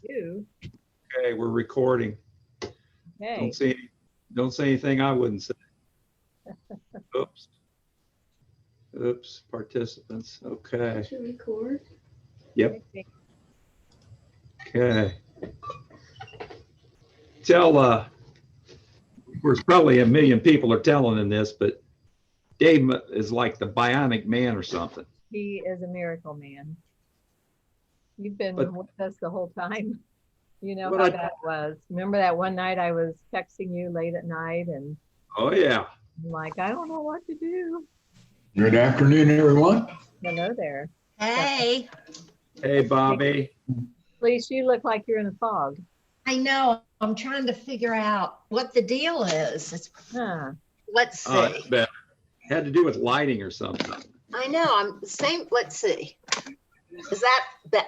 You. Okay, we're recording. Okay. Don't say anything I wouldn't say. Oops. Oops, participants. Okay. To record. Yep. Okay. Tell, there's probably a million people are telling in this, but Dave is like the bionic man or something. He is a miracle man. You've been But- with us the whole time. You know But how I- that was. Remember that one night I was texting you late at night and Oh, yeah. I'm like, I don't know what to do. Good afternoon, everyone. Hello there. Hey, Hey, Bobby. At least you look like you're in a fog. I know. I'm trying to figure out what the deal is. Huh. Let's see. Oh, that's better. Had to do with lighting or something. I know. I'm the same. Let's see. Is that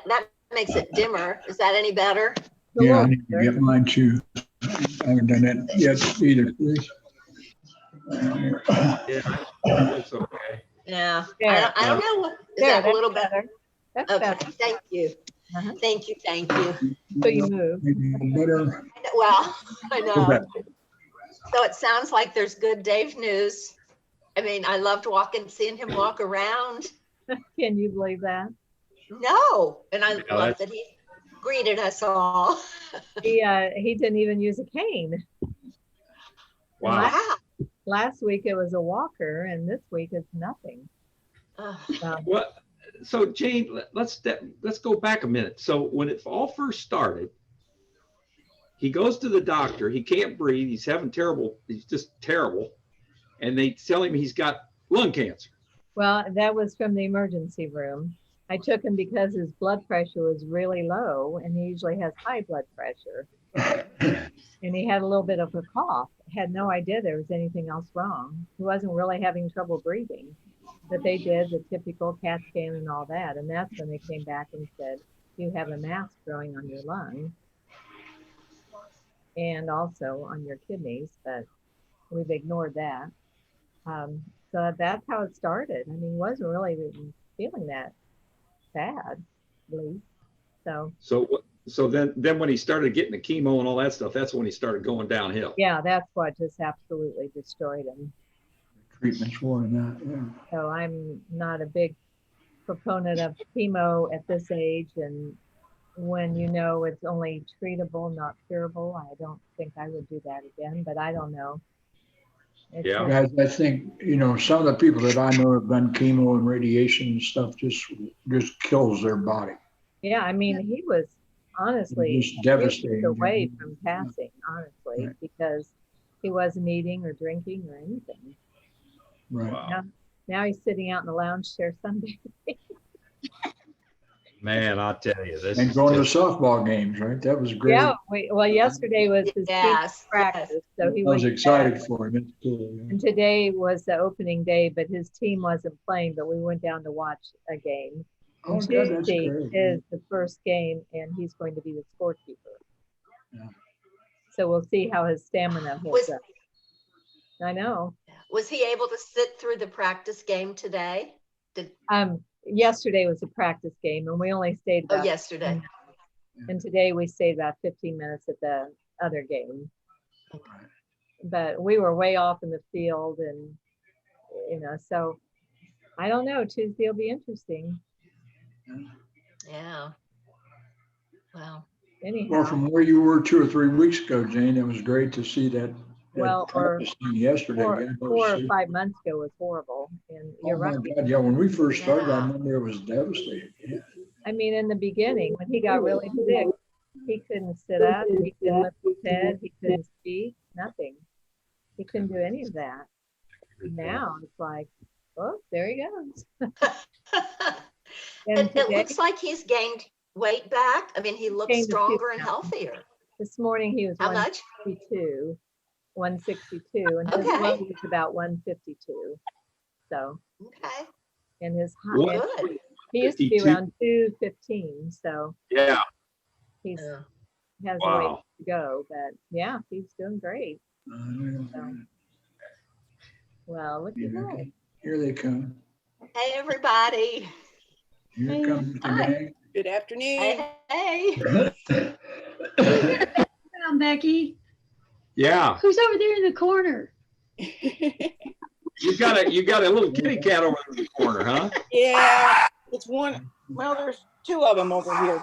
makes it dimmer? Is that any better? It's a Yeah, I little need to better. get mine too. I haven't done that yet either, please. Yeah, it's okay. Yeah. There. I don't know. Is There, that a that's little better? That's Okay. better. Thank you. Uh-huh. Thank you. Thank you. So you move. Maybe better. Well, I Go know. back. So it sounds like there's good Dave news. I mean, I loved seeing him walk around. Can you believe that? No. And I Yeah, love that he greeted us all. He didn't even use a cane. Wow. Wow. Last week it was a walker and this week it's nothing. Ugh. What? So Jane, let's go back a minute. So when it all first started, he goes to the doctor. He can't breathe. He's just terrible. And they tell him he's got lung cancer. Well, that was from the emergency room. I took him because his blood pressure was really low and he usually has high blood pressure. And he had a little bit of a cough. Had no idea there was anything else wrong. He wasn't really having trouble breathing. But they did the typical CAT scan and all that. And that's when they came back and said, you have a mass growing on your lung and also on your kidneys, but we've ignored that. So that's how it started. I mean, he wasn't really feeling that bad, at least. So then when he started getting the chemo and all that stuff, that's when he started going downhill. Yeah, that's what just absolutely destroyed him. Treatments for that, yeah. So I'm not a big proponent of chemo at this age. And when you know it's only treatable, not curable, I don't think I would do that again, but I don't know. It's Yeah. Guys, I think, some of the people that I know have done chemo and radiation and stuff just kills their body. Yeah, I mean, he was honestly Just devastating. away from passing, honestly, Right. because he wasn't eating or drinking or anything. Right. Wow. Now he's sitting out in the lounge chair Sunday. Man, I'll tell you this. And is going to just- softball games, right? That was great. Yeah, well, yesterday was his team Yes. practice, so he I was went to excited bed. for him. It's cool. Yeah. And today was the opening day, but his team wasn't playing, but we went down to watch a game. Oh, And good, that's Tuesday great. is the first game, and he's going to be the scorekeeper. Yeah. So we'll see how his stamina holds Was- up. I know. Was he able to sit through the practice game today? Yesterday was a practice game, and we only stayed Oh, about, yesterday. and today we stayed about 15 minutes at the other game. But we were way off in the field, and so I don't know. Tuesday will be interesting. Yeah. Wow. Anyhow. Well, from where you were 2 or 3 weeks ago, Jane, it was great to see that. Well, or practice thing yesterday. Four, Yeah, that was 4 or super. 5 months ago was horrible. And Oh you're my right. God, yeah, when we first started, I Yeah. remember it was devastating. Yeah. I mean, in the beginning, when he got really sick, he couldn't sit up, he couldn't lift his head, he couldn't speak, nothing. He couldn't do any of that. Now it's like, oh, there he goes. And It today, looks like he's gained weight back. I mean, he looks Gained a few stronger and pounds. healthier. this morning he was How much? 162, and his Okay. low was about 152. So, Okay. and his high, What? Good. he used to be 52? around 215. So Yeah. he's Yeah. has a ways Wow. to go, but yeah, he's doing great. Well, look at that. Here they come. Hey, everybody. Here Hey. comes the Hi. gang. Good afternoon. Hey, hey. Mackey? Yeah, Who's over there in the corner? you got a little kitty cat over in the corner, huh? Yeah, it's one. Well, there's two of them over here,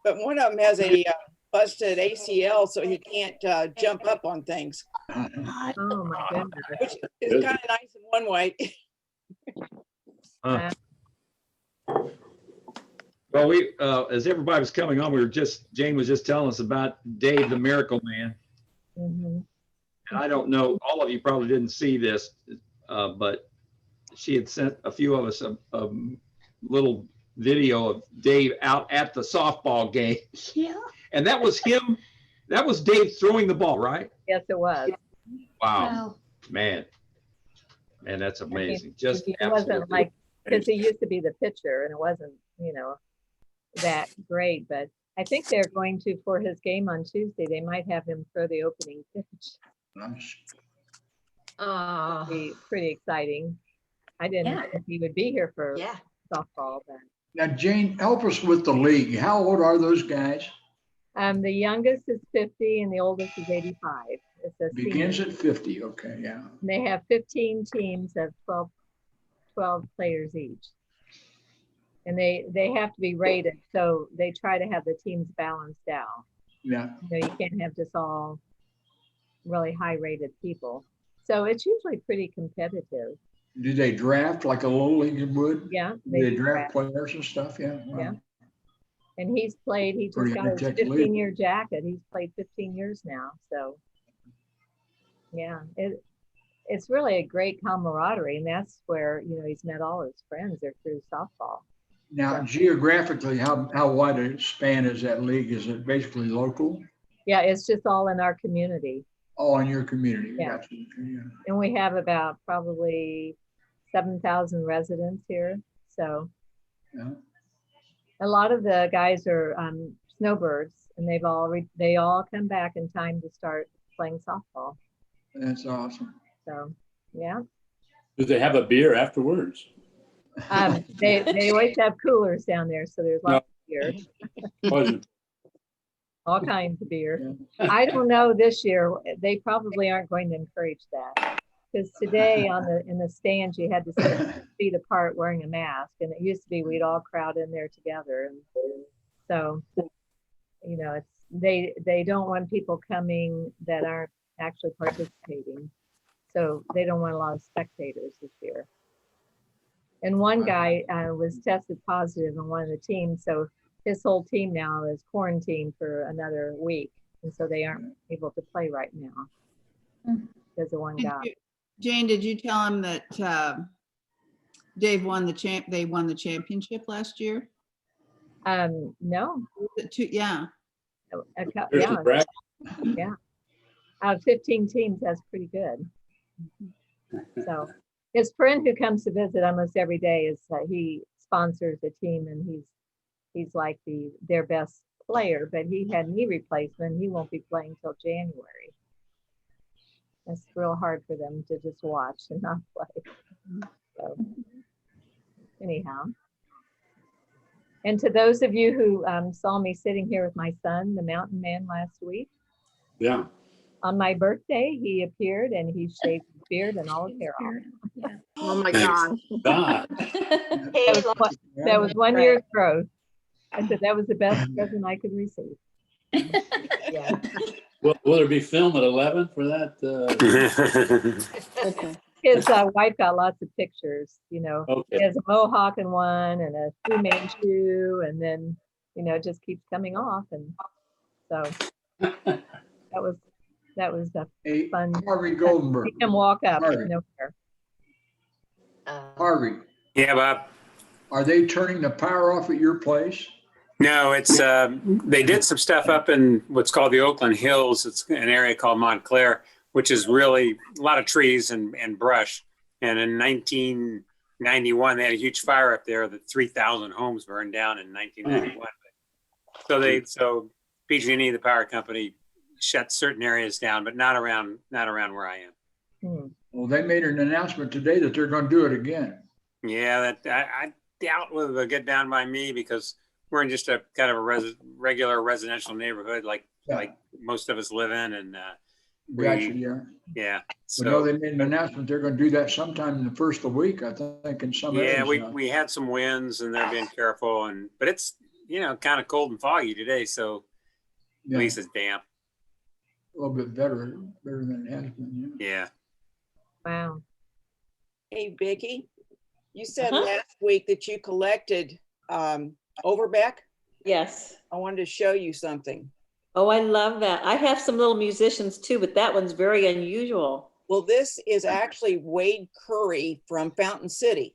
but one of them has a busted ACL, so he can't jump up on things, Oh, my goodness. which is kind of nice in one way. Well, as everybody was coming on, Jane was just telling us about Dave, the Miracle Man. Mhm. And I don't know, all of you probably didn't see this, but she had sent a few of us a little video of Dave out at the softball game. Yeah. And that was him. That was Dave throwing the ball, right? Yes, it was. Wow, Wow. man, that's amazing. Just It absolutely wasn't like, because he used to be the pitcher and it wasn't, that great, but I think they're going to, for his game on Tuesday, they might have him throw the opening pitch. Nice. Oh, Be pretty exciting. I didn't Yeah. think he would be here for yeah. softball, but Now, Jane, help us with the league. How old are those guys? the youngest is 50 and the oldest is 85. It's a Begins senior. at 50. Okay, yeah. And they have 15 teams of 12 players each. And they have to be rated, so they try to have the teams balanced out. Yeah. You can't have just all really high rated people. So it's usually pretty competitive. Do they draft like a little league would? Yeah. Do they do draft draft. players and stuff? Yeah. Yeah. And he just Pretty got his high-tech league. 15-year jacket. He's played 15 years now. So yeah, it's really a great camaraderie. And that's where, he's met all his friends. They're through softball. Now, geographically, how wide a span is that league? Is it basically local? Yeah, it's just all in our community. All in your community? Yeah. Gotcha. Yeah. And we have about probably 7,000 residents here. So Yeah. a lot of the guys are snowbirds, and they all come back in time to start playing softball. That's awesome. So yeah, Do they have a beer afterwards? they always have coolers down there, so there's lots of beer, Wasn't- all kinds of beer. I don't know this year. They probably aren't going to encourage that, because today in the stands you had to sit 6 feet apart wearing a mask, and it used to be we'd all crowd in there together, and so it's they don't want people coming that aren't actually participating, so they don't want a lot of spectators this year. And one guy was tested positive on one of the teams, so his whole team now is quarantined for another week, and so they aren't able to play right now because of one guy. Jane, did you tell him that Dave won they won the championship last year? No, Yeah. There's yeah, the bracket. yeah. Out of 15 teams, that's pretty good. So his friend who comes to visit almost every day is he sponsors a team, and he's like their best player, but he had knee replacement. He won't be playing till January. It's real hard for them to just watch and not play. So anyhow. And to those of you who saw me sitting here with my son, the mountain man, last week, Yeah. on my birthday, he appeared and he shaved his beard and all his hair off. Oh my Thanks. God. God. Hey, look, That was 1 year's growth. I said that was the best present I could receive. Yeah. Will there be film at 11 for that? Okay. His wife got lots of pictures, He Okay. has a mohawk in one and a Fu Manchu, and then, it just keeps coming off. And so that was a Hey, fun. Harvey Goldenberg. See him walk up Harvey. nowhere. Harvey, Yeah, Bob. are they turning the power off at your place? No, it's they did some stuff up in what's called the Oakland Hills. It's an area called Montclair, which is really a lot of trees and brush. And in 1991, they had a huge fire up there that 3,000 homes burned down in 1991. So PG&E, the power company, shut certain areas down, but not around where I am. Hmm. Well, they made an announcement today that they're going to do it again. Yeah, I doubt whether they'll get down by me because we're in just a kind of a regular residential neighborhood like most of us live in, and Gotcha, yeah. yeah. We know So they made an announcement, they're gonna do that sometime in the first of the week, I think, in some yeah, areas. we had some winds, and they're being careful, but it's kind of cold and foggy today, so Yeah, at least it's damp. a little bit better than it has been, yeah. Yeah. Wow. Hey, Vicky, you said Uh-huh. last week that you collected Overbeck. Yes. I wanted to show you something. Oh, I love that. I have some little musicians too, but that one's very unusual. Well, this is actually Wade Curry from Fountain City.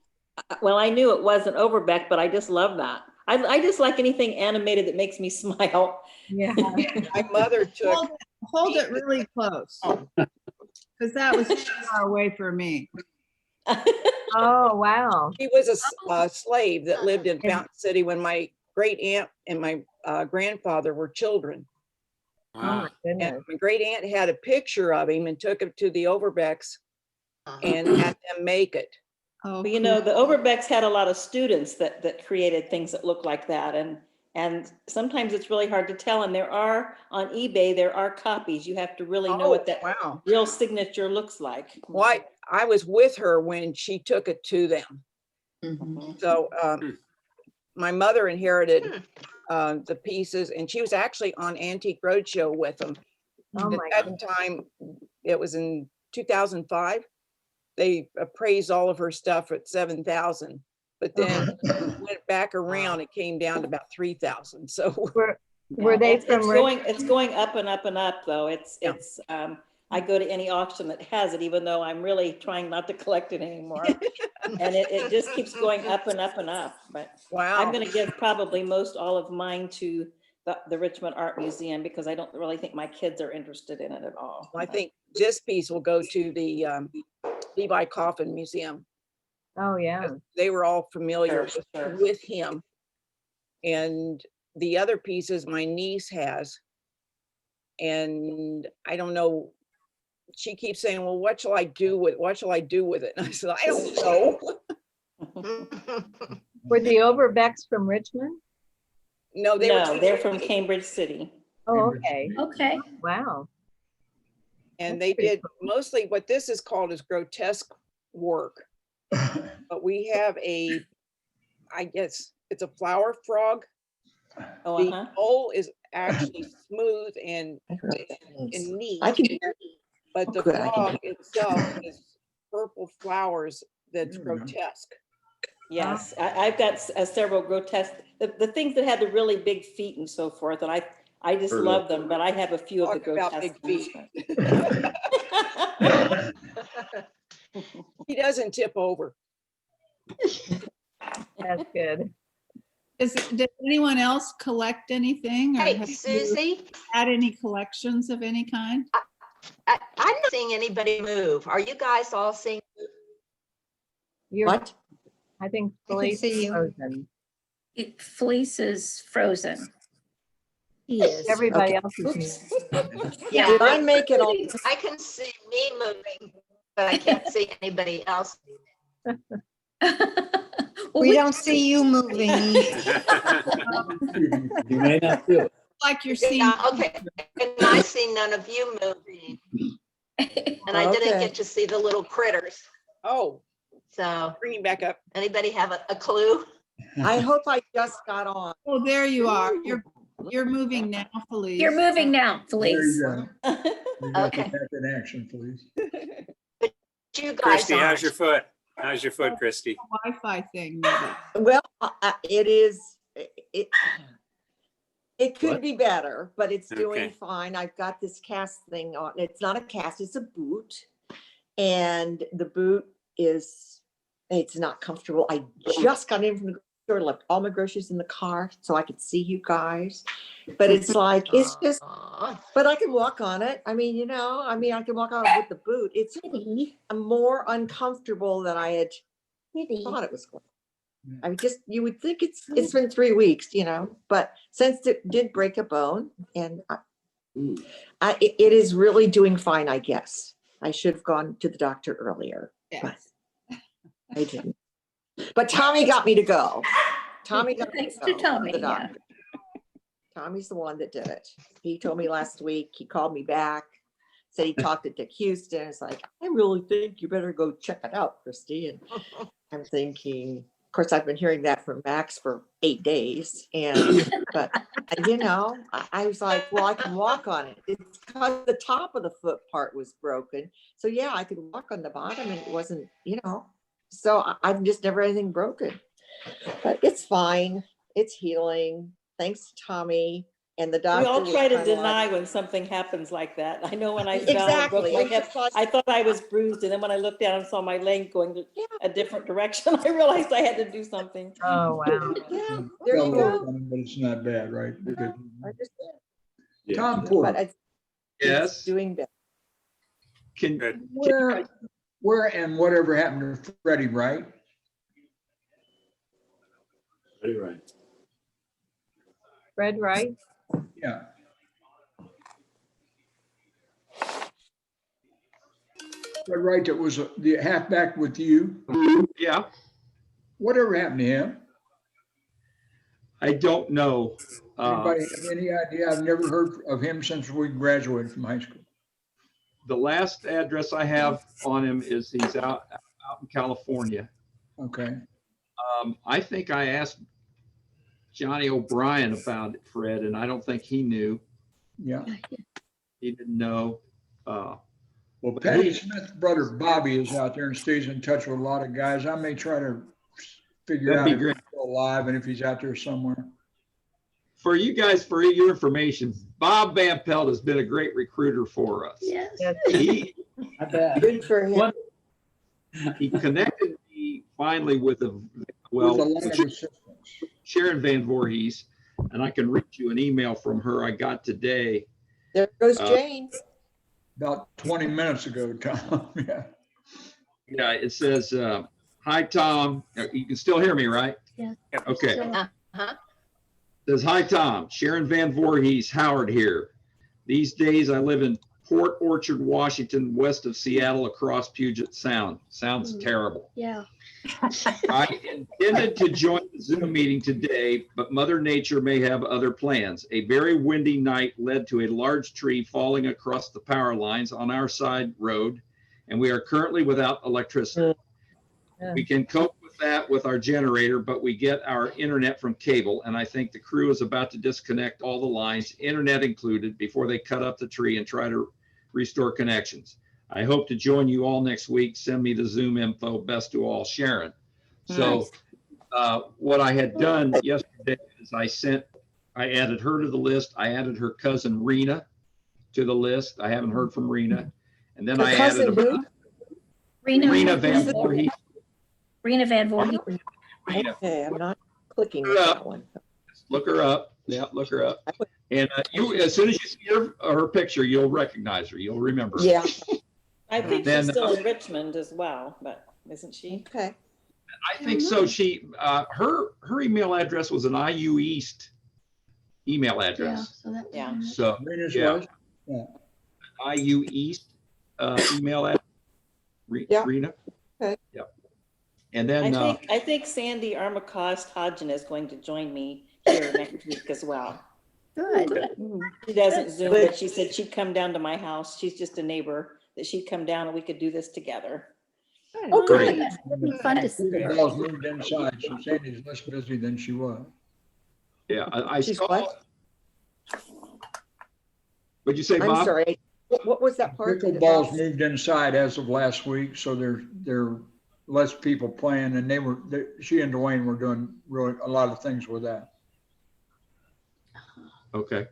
Well, I knew it wasn't Overbeck, but I just love that. I just like anything animated that makes me smile. Yeah. My mother took, Hold it really close. Because that was far away for me. Oh, wow. he was a slave that lived in Fountain City when my great aunt and my grandfather were children. Oh, Wow. my And goodness. my great aunt had a picture of him and took him to the Overbecks and had them make it. Oh, But the Overbecks had a lot of students that created things that look like that. And sometimes it's really hard to tell. And there are, on eBay, there are copies. You have to really know what that Wow. real signature looks like. Well, I was with her when she took it to them. Mhm. So my mother inherited the pieces, and she was actually on Antique Roadshow with them. Oh, my At goodness. that time, it was in 2005. They appraised all of her stuff at 7,000, but then went back around, it came down to about 3,000. So Were they It's from it's going up and up and up, though. Yeah. I go to any auction that has it, even though I'm really trying not to collect it anymore. And it just keeps going up and up and up. But wow. I'm going to give probably most all of mine to the Richmond Art Museum because I don't really think my kids are interested in it at all. I think this piece will go to the Levi Coffin Museum. Oh, yeah. They were all familiar Sure. with him. And the other pieces my niece has. And I don't know, she keeps saying, well, what shall I do with it? And I said, I don't know. Were the Overbecks from Richmond? No, They're from Cambridge City. Oh, okay. Okay. Wow. and That's they pretty did mostly what this is called is grotesque work. But we have I guess it's a flower frog. Oh, The bowl is actually smooth and neat. I can But the good, I can frog itself is purple flowers that's There we go. grotesque. Yes, I've got several grotesque, the things that had the really big feet and so forth, and I just Heard love them, but I have a few of the Talk about grotesque big ones. feet. He doesn't tip over. That's good. Did anyone else collect anything? Or Hey, have you Susie, had any collections of any kind? I'm not seeing anybody move. Are you guys all seeing? You're, What? I think I can Felice see is you. frozen. Felice is frozen. He is. Everybody Okay. else is muted. Yeah, Did I make it all? I can see me moving, but I can't see anybody else. Well, We don't see you moving. You may not feel it. Like you're seeing, Yeah, okay. And I see none of you moving. And I didn't Okay. get to see the little critters. Oh, So bring him back up. anybody have a clue? I hope I just got on. oh, there you are. You're moving now, Felice. You're moving now, There you Felice. go. You got Okay. that in action, please. You guys Christy, how's aren't. your foot? How's your foot, Christy? Wi-Fi thing, maybe. Well, it is, it could What? be better, but it's doing Okay. fine. I've got this cast thing on. It's not a cast, it's a boot. And the boot it's not comfortable. I just got in from the store, left all my groceries in the car so I could see you guys. But it's like, it's just, Aw. but I can walk on it. I mean, I can walk on it with the boot. It's more uncomfortable than I had thought it was going. I just, you would think it's been 3 weeks, but since it did break a bone and it is really doing fine, I guess. I should have gone to the doctor earlier, but Yes. I didn't. But Tommy got me to go. Tommy got me Thanks to to go Tommy, the yeah. doctor. Tommy's the one that did it. He told me last week, he called me back, said he talked to Dick Houston. It's like, I really think you better go check it out, Christy. And I'm thinking, of course, I've been hearing that from Max for 8 days. But you know, I was like, well, I can walk on it. It's because the top of the foot part was broken. So yeah, I could walk on the bottom and it wasn't, you know, so I've just never had anything broken. But it's fine. It's healing. Thanks to Tommy and the doctor. We all was try to kinda like- deny when something happens like that. I know when I fell and broke Exactly. my hip, I thought I was bruised, and then when I looked down and saw my leg going a different direction, I realized I had to do something. Oh, wow. Yeah, there you go. But it's not bad, right? Because I just did. Yeah. Tom But Porter, it's Yes, doing better. can, Good. where and whatever happened to Freddie, right? Very right. Fred Wright? Yeah. Fred Wright, that was the halfback with you. yeah, Whatever happened to him? I don't know. Anybody have any idea? I've never heard of him since we graduated from high school. The last address I have on him is he's out in California. Okay. I think I asked Johnny O'Brien about it, Fred, and I don't think he knew. Yeah. He didn't know. Well, But Patty he- Smith's brother Bobby is out there and stays in touch with a lot of guys. I may try to figure That'd out be if great. he's still alive and if he's out there somewhere. For you guys, for your information, Bob Van Pelt has been a great recruiter for us. Yes. He Good for him. he connected me finally with With a lot of assistance. Sharon Van Voorhees, and I can read you an email from her I got today. There goes Uh, Jane. About 20 minutes ago, Tom. Yeah. Yeah, it says, hi, Tom. You can still hear me, right? Yeah. Okay. So- Uh-huh. Says, hi, Tom. Sharon Van Voorhees, Howard here. These days I live in Port Orchard, Washington, west of Seattle, across Puget Sound. Sounds terrible. Yeah. I intended to join the Zoom meeting today, but Mother Nature may have other plans. A very windy night led to a large tree falling across the power lines on our side road, and we are currently without electricity. Yeah. We can cope with that with our generator, but we get our internet from cable, and I think the crew is about to disconnect all the lines, internet included, before they cut up the tree and try to restore connections. I hope to join you all next week. Send me the Zoom info. Best to all, Sharon. So what I had done yesterday is I added her to the list. I added her cousin Rena to the list. I haven't heard from Rena. And then Her I cousin added who? Rena Van Voorhees. Rena Van Voorhees. Rena. Okay, I'm not clicking Her with up. that one. Look her up. Yeah, look her up. And you, as soon as you see her picture, you'll recognize her. You'll remember her. Yeah, I think Then, she's still in Richmond as well, but isn't she? okay. I think so. She, her email address was an IU East email Yeah. address. So that. Yeah. So Rena's Yeah. was? IU East email address. Yeah. Rena. Okay. Yep. And then I think Sandy Armacost Hodgin is going to join me here next week as well. Good. She doesn't Zoom, but she said she'd come down to my house. She's just a neighbor, that she'd come down and we could do this together. Oh, Great. good. It'd be fun to see The her. ball's moved inside, so Sandy's less busy than she was. yeah, I She's saw. what? What'd you say, I'm Bob? sorry. What was that part? that Pickleball's about- moved inside as of last week, so there are less people playing, and she and Dwayne were doing really a lot of things with that. Okay.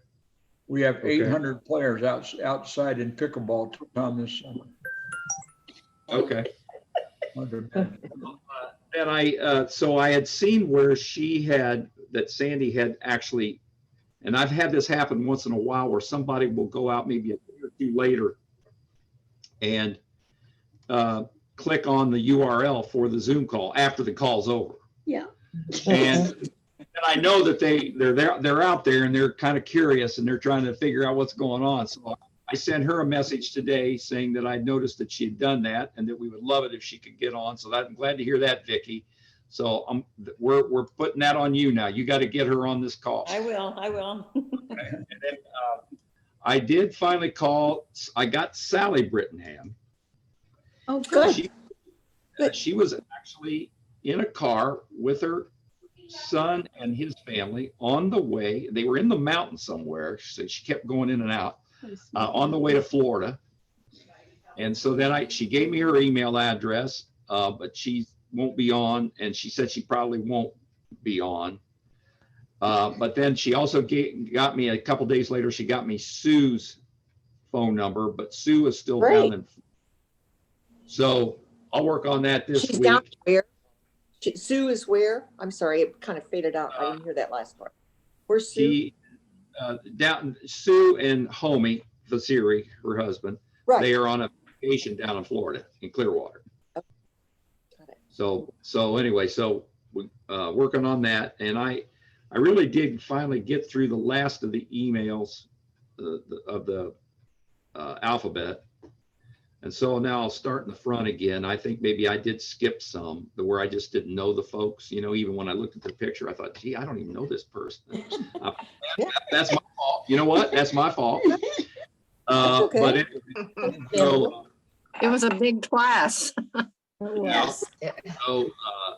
We have Okay. 800 players outside in pickleball Tom this summer. Okay. 100 men. And so I had seen where that Sandy had actually, and I've had this happen once in a while where somebody will go out maybe a day or two later and click on the URL for the Zoom call after the call's over. Yeah. And I know that they're out there and they're kind of curious and they're trying to figure out what's going on. So I sent her a message today saying that I noticed that she had done that and that we would love it if she could get on. So I'm glad to hear that, Vicky. So we're putting that on you now. You got to get her on this call. I will. And then I did finally call. I got Sally Brittenham. Oh, good. She was actually in a car with her son and his family on the way. They were in the mountains somewhere. She said she kept going in and out on the way to Florida. And so then she gave me her email address, but she won't be on. And she said she probably won't be on. But then she also got me a couple days later, she got me Sue's phone number, but Sue is still Great. down in. So I'll work on that this She's week. down where? Sue is where? I'm sorry, it kind of faded out. I didn't hear that last part. Where's Sue? She, Sue and Homie Vasiri, her husband, Right. they are on a vacation down in Florida in Clearwater. Got it. So anyway, we working on that, and I really did finally get through the last of the emails of the alphabet. And so now I'll start in the front again. I think maybe I did skip some where I just didn't know the folks, even when I looked at the picture, I thought, gee, I don't even know this person. That's my fault. You know what? That's my fault. okay. But anyway, so, It was a big class. Yes. so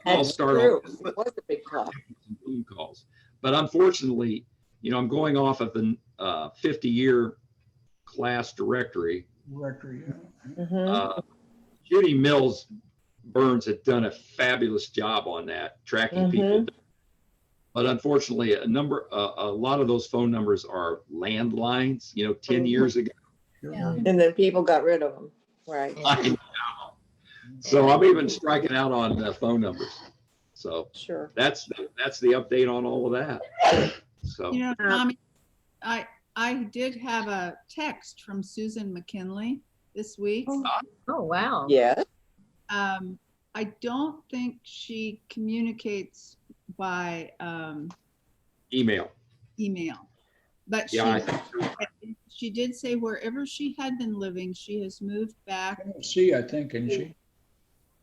I'll start True. off It was a big call. some phone calls. But unfortunately, I'm going off of the 50-year class directory. Directory, yeah. Mhm. Judy Mills Burns had done a fabulous job on that, tracking people. But unfortunately, a lot of those phone numbers are landlines, 10 years ago. Yeah. And then people got rid of them. Right. I know. So I'm even striking out on phone numbers. So Sure. that's the update on all of that. So Tommy, I did have a text from Susan McKinley this week. Oh, wow. Yeah. I don't think she communicates by email. but Yeah, she did say wherever she had been living, she has moved back. Tennessee, I think, isn't she?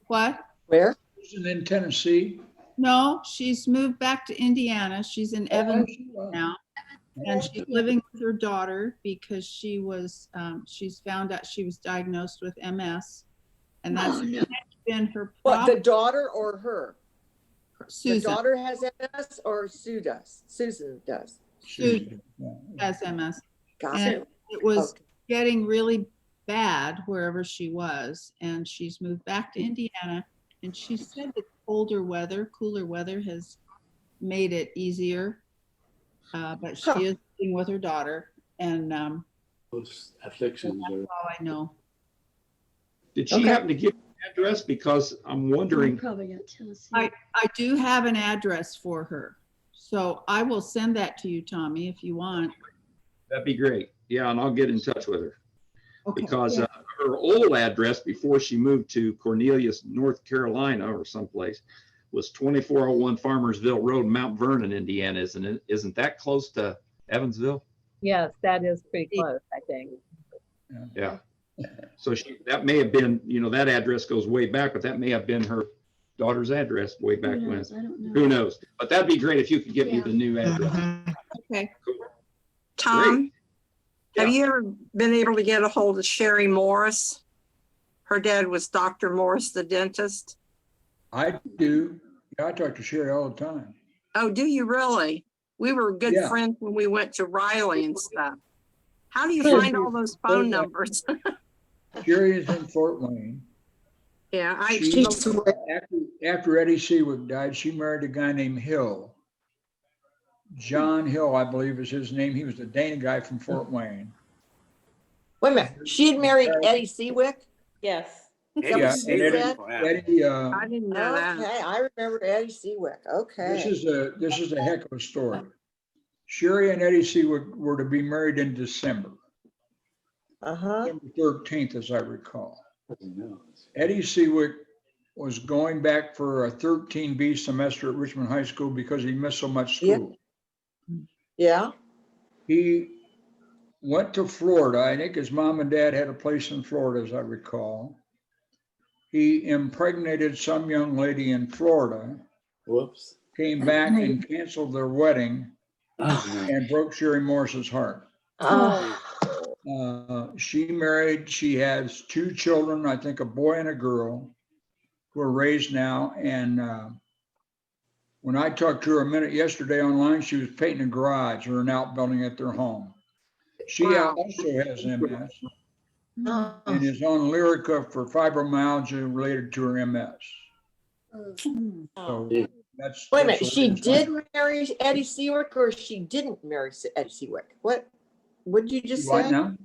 What? Where? She's in Tennessee. No, she's moved back to Indiana. She's in Evans now. And she's living with her daughter because she's found out she was diagnosed with MS. And that's been her What, the problem. daughter or her? The Susan daughter has MS or Sue does? Susan does. Susan has MS. Got And it. it was Okay. getting really bad wherever she was. And she's moved back to Indiana. And she said that cooler weather has made it easier. But she is living with her daughter. And Those afflictions that's are. all I know. did she happen to give an address? Because I'm wondering. Probably got Tennessee. I do have an address for her. So I will send that to you, Tommy, if you want. That'd be great. Yeah, and I'll get in touch with her. Okay. Because her old address before she moved to Cornelius, North Carolina or someplace was 2401 Farmersville Road, Mount Vernon, Indiana. Isn't that close to Evansville? Yes, that is pretty close, I think. Yeah. So that may have been, that address goes way back, but that may have been her daughter's address way back Who when. knows? I don't know. Who knows? But that'd be great if you could give me the new address. Okay. Tom, have Yeah. you ever been able to get a hold of Sherry Morris? Her dad was Dr. Morris, the dentist. I do. Yeah, I talk to Sherry all the time. Oh, do you really? We were good Yeah. friends when we went to Riley and stuff. How do you find all those phone numbers? Sherry is in Fort Wayne. Yeah, After Eddie Seawick died, she married a guy named Hill. John Hill, I believe is his name. He was the Dana guy from Fort Wayne. Wait a minute. She had married Eddie Seawick? Yes. Yeah, Yeah, and Eddie, I didn't know that. Okay, I remember Eddie Seawick. Okay. this is a heck of a story. Sherry and Eddie Seawick were to be married in December, Uh-huh. December 13th, as I recall. Eddie Seawick was going back for a 13B semester at Richmond High School because he missed so much school. Yeah. He went to Florida. I think his mom and dad had a place in Florida, as I recall. He impregnated some young lady in Florida Whoops. came back and canceled their wedding Oh, and broke Sherry Morris's heart. She married, she has 2 children, I think a boy and a girl, who are raised now. And when I talked to her a minute yesterday online, she was painting a garage or an outbuilding at their home. She Wow. also has MS and is on Lyrica for fibromyalgia related to her MS. So that's. Wait a that's minute, she what it is. did marry Eddie Seawick or she didn't marry Eddie Seawick? What did you just What say? now?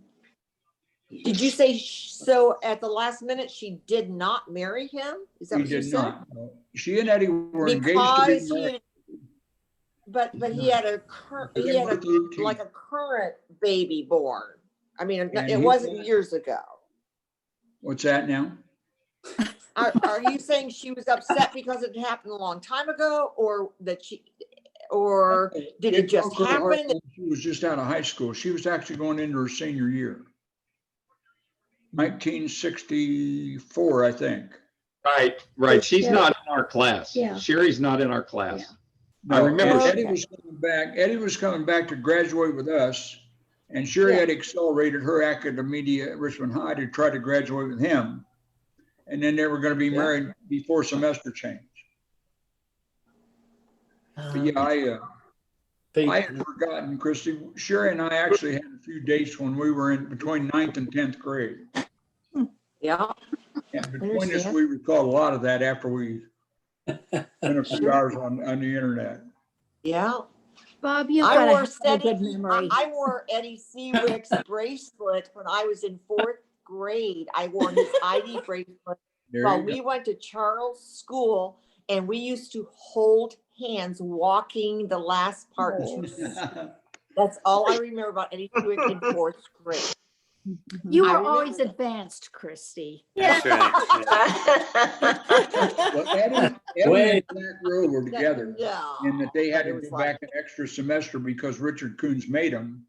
Did you say, so at the last minute, she did not marry him? Is that She what you did said? not. No. She and Eddie were engaged to Because be he, married. but he had he had like a current baby born. I mean, And it he- wasn't years ago. What's that now? Are you saying she was upset because it happened a long time ago, or that or did it just broke her heart happen? when She was just out of high school. She was actually going into her senior year. 1964, I think. Right. She's Yeah. not in our class. Yeah. Sherry's not in our class. Yeah. I remember Oh, Eddie was coming back. Eddie was coming back to graduate with us, and Sherry had accelerated her academia at Richmond High to try to graduate with him. And then they were going to be married before semester change. But yeah, I had forgotten, Christy. Sherry and I actually had a few dates when we were in between 9th and 10th grade. Yeah. And between us, Understand. we recall a lot of that after we spent a few hours on the internet. Yeah. Bob, you've I got wore a good memory. I wore Eddie Seawick's bracelet when I was in 4th grade. I wore his ID bracelet. There Well, you go. we went to Charles School and we used to hold hands walking the last part. That's all I remember about Eddie Seawick in 4th grade. You I were remember always that. advanced, Christy. That's right. Well, Eddie and Jack Rowe were together, Yeah. and that they had It to was go like- back an extra semester because Richard Coons made them.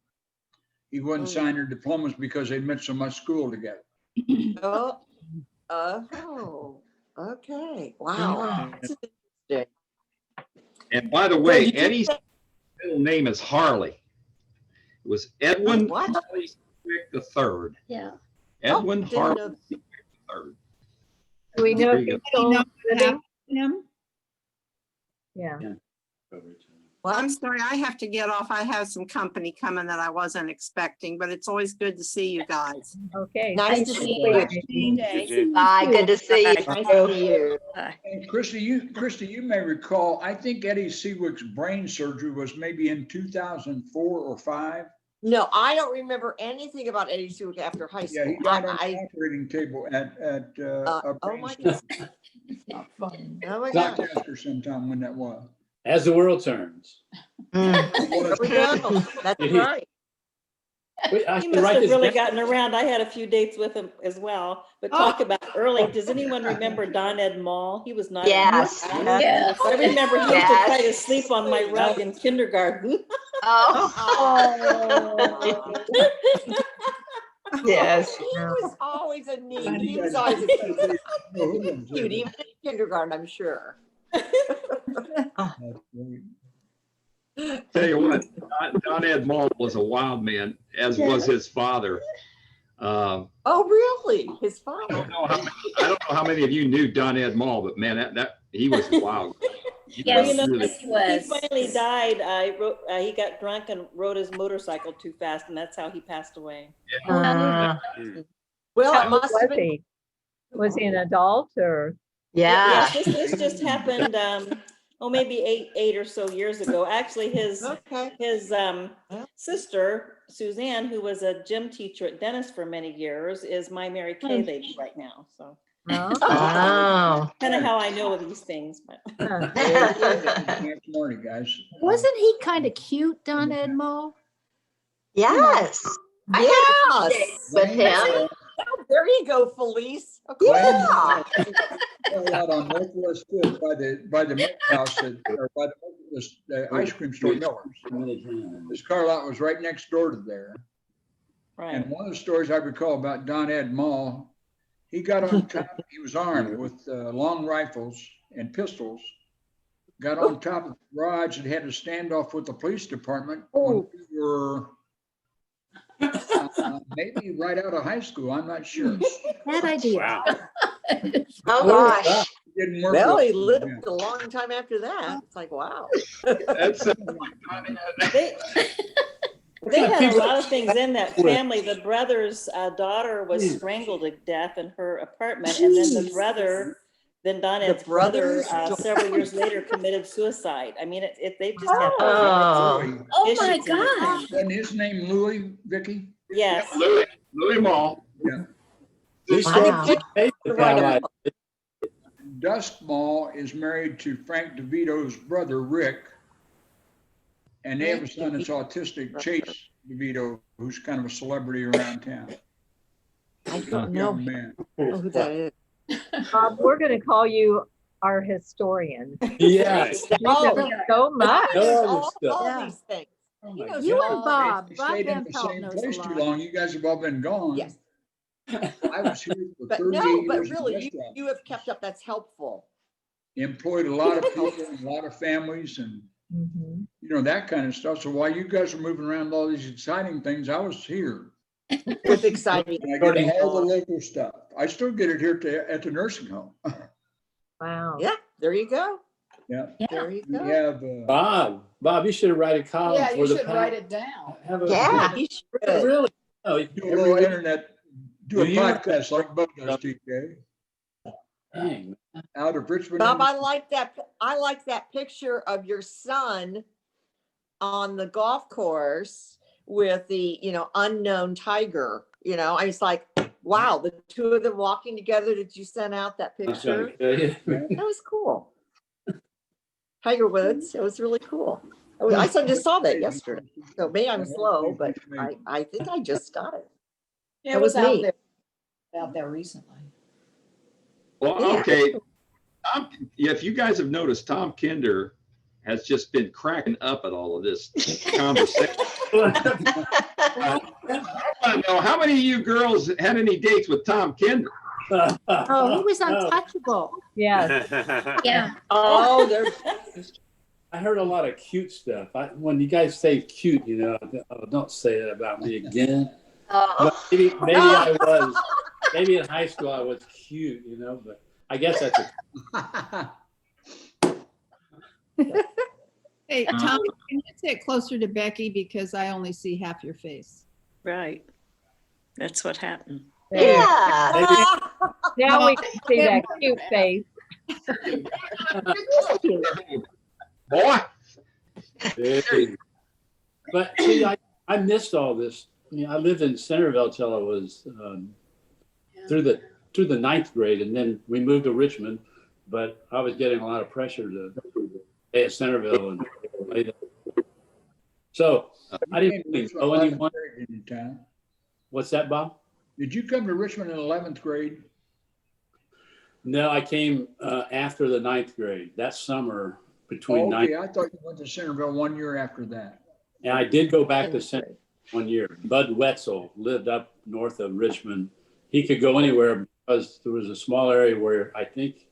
He wouldn't sign their diplomas because they'd missed so much school together. Oh, okay. Wow. That's interesting. And by the way, Eddie's middle name is Harley. It was Edwin What? Harley Seawick III. Yeah. Edwin didn't know Harley Seawick III. Do we know There if you he's go. still You know what living? happened to him? Yeah. What? I'm sorry, I have to get off. I have some company coming that I wasn't expecting, but it's always good to see you guys. Okay. Nice to see you. Eugene. Bye, good to see you. Nice to see you. And Christy, you may recall, I think Eddie Seawick's brain surgery was maybe in 2004 or 5. No, I don't remember anything about Eddie Seawick after high Yeah, school. he got on I, the operating table at a oh brain my surgery. God. Oh my Doc God. asked her sometime when that was. As the world turns. There we go. That's right. Wait, I He should must write have this really down. gotten around. I had a few dates with him as well. But talk about early. Does anyone remember Don Ed Mall? He was not. Yes. Yes. I remember he used to try to Yes. sleep on my rug in kindergarten. Oh. Yes. He was always a neat, And he you was guys- always a cute, No, who was it? cute, even in kindergarten, I'm sure. That's great. Tell you what, Don Ed Mall was a wild man, as was his father. Oh, really? His I father? don't know how many of you knew Don Ed Mall, but man, that he was wild. He Yes, was you know, really- he was. He finally died. He got drunk and rode his motorcycle too fast, and that's how he passed away. Well, How it old must have was been, he? Was he an adult or? Yeah. Yes, this just happened, maybe eight or so years ago. Actually, his okay. sister, Suzanne, who was a gym teacher at Dennis for many years, is my Mary Kay lady right now. So No? Oh. kind of how I know these things. But Next morning, guys. Wasn't he kind of cute, Don Edmo? Yes. I had a few dates with him. Oh, there you go, Felice. Yeah. Out on Northwest Fifth by the milk house or by the ice cream store Miller's. This car lot was right next door to there. right. And one of the stories I recall about Don Ed Mall, he got on top, he was armed with long rifles and pistols. got on top of the garage and had a standoff with the police department Oh. when we were maybe right out of high school. I'm not sure. Bad idea. Wow. Oh, gosh. Didn't work Well, well. he lived a long time after that. It's like, wow. That's They they had a lot of things in that family. The brother's daughter was strangled to death in her apartment, and then the brother, then Donette's brother, brother's several years later committed suicide. I mean, they just had Oh. Louis. Oh my issues in their gosh. family. Isn't his name Louis, Vicky? Yes. Louis Mall. This Wow. is the guy like- Dusk Mall is married to Frank DeVito's brother, Rick. And they have a son that's autistic, Chase DeVito, who's kind of a celebrity around town. I don't know Young man. who that is. Bob, we're going to call you our historian. Yes. You know so much. No other All stuff. these things. Oh He my knows You God. and Bob. He Bob stayed in Van the Pelt same knows place a too lot. long. You guys have all been gone. Yes, I was here for but 38 no, but years in the really, restaurant. you have kept up. That's helpful. Employed a lot of people, and a lot of families, and Mhm. you know, that kind of stuff. So while you guys were moving around with all these exciting things, I was here. With exciting. And I get all the local stuff. I still get it here at the nursing home. Wow. Yeah, there you go. Yeah. There you We go. have, Bob, you should write a column Yeah, for you the should paper. write it down. Have a- Yeah, he should. Really? No, do a every little week. internet, do a Do you? podcast like Bo does, TK, Dang. out of Richmond. Bob, I like that. I like that picture of your son on the golf course with the, unknown tiger. I was like, wow, the two of them walking together. Did you send out that I was trying picture? to tell you. That was cool. Tiger Woods. It was really cool. I just saw that yesterday. So maybe I'm slow, but I think I just got it. Yeah, That it was was out neat. there, out there recently. Well, Yeah. okay. If you guys have noticed, Tom Kinder has just been cracking up at all of this conversation. I want to know, how many of you girls had any dates with Tom Kinder? Oh, he was untouchable. Yes. Yeah. Oh, they're I heard a lot of cute stuff. When you guys say cute, don't say that about me again. Oh. But maybe I was. Maybe in high school I was cute, but I guess that's Hey, Tom, can you sit closer to Becky because I only see half your face? Right. That's what happened. Yeah. Now we can see that cute face. Boy, Hey. But see, I missed all this. I lived in Centerville till I was through the ninth grade, and then we moved to Richmond. But I was getting a lot of pressure to stay at Centerville, and so I didn't really know anyone. What's that, Bob? Did you come to Richmond in 11th grade? No, I came after the ninth grade. That summer between Oh, ninth. okay, I thought you went to Centerville 1 year after that. And I did go back to Centerville 1 year. Bud Wetzel lived up north of Richmond. He could go anywhere because there was a small area where I think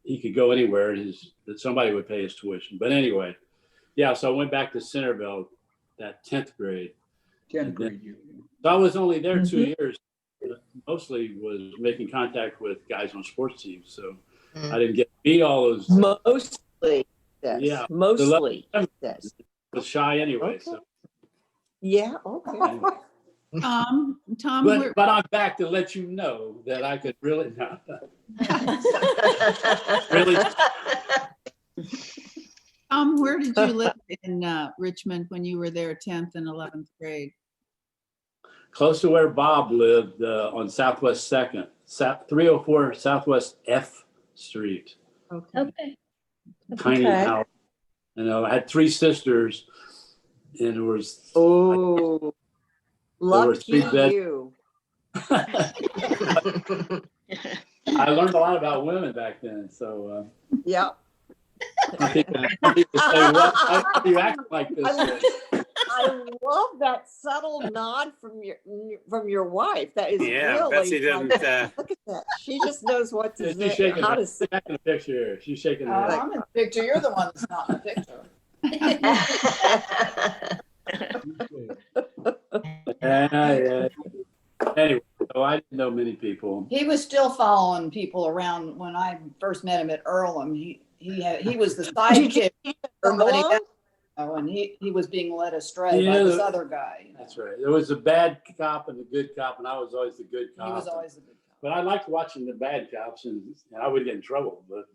he could go anywhere and that somebody would pay his tuition. But anyway, yeah, so I went back to Centerville that 10th grade. 10th grade. So I was only there 2 years. Mostly was making contact with guys on sports teams. So I didn't get to meet all those. Mostly. Yes. Yeah. Mostly. Yes. Was shy anyway. Okay. So. Yeah. Okay. Tom, But I'm back to let you know that I could really not. Really? Tom, where did you live in Richmond when you were there 10th and 11th grade? Close to where Bob lived on Southwest 2nd, 304 Southwest F Street. Okay. Tiny house. I had three sisters, and there was. Oh, lucky beds. you. I learned a lot about women back then, so. Yeah. I think people say, "What? How do you act like this?" I love that subtle nod from your wife. That is Yeah, really Betsy like, didn't, look at that. She just knows what to She's say, shaking how her, to she's say. back in the picture here. She's shaking her head. I'm in the picture. You're the one that's not in the picture. Yeah. Anyway, so I didn't know many people. He was still following people around when I first met him at Earlham. He was the sidekick for somebody Earlham? else, and he was being led astray by Yeah, this other guy. That's right. There was a bad cop and the good cop, and I was always the good cop. He was always the good cop. But I liked watching the bad cops, and I would get in trouble. But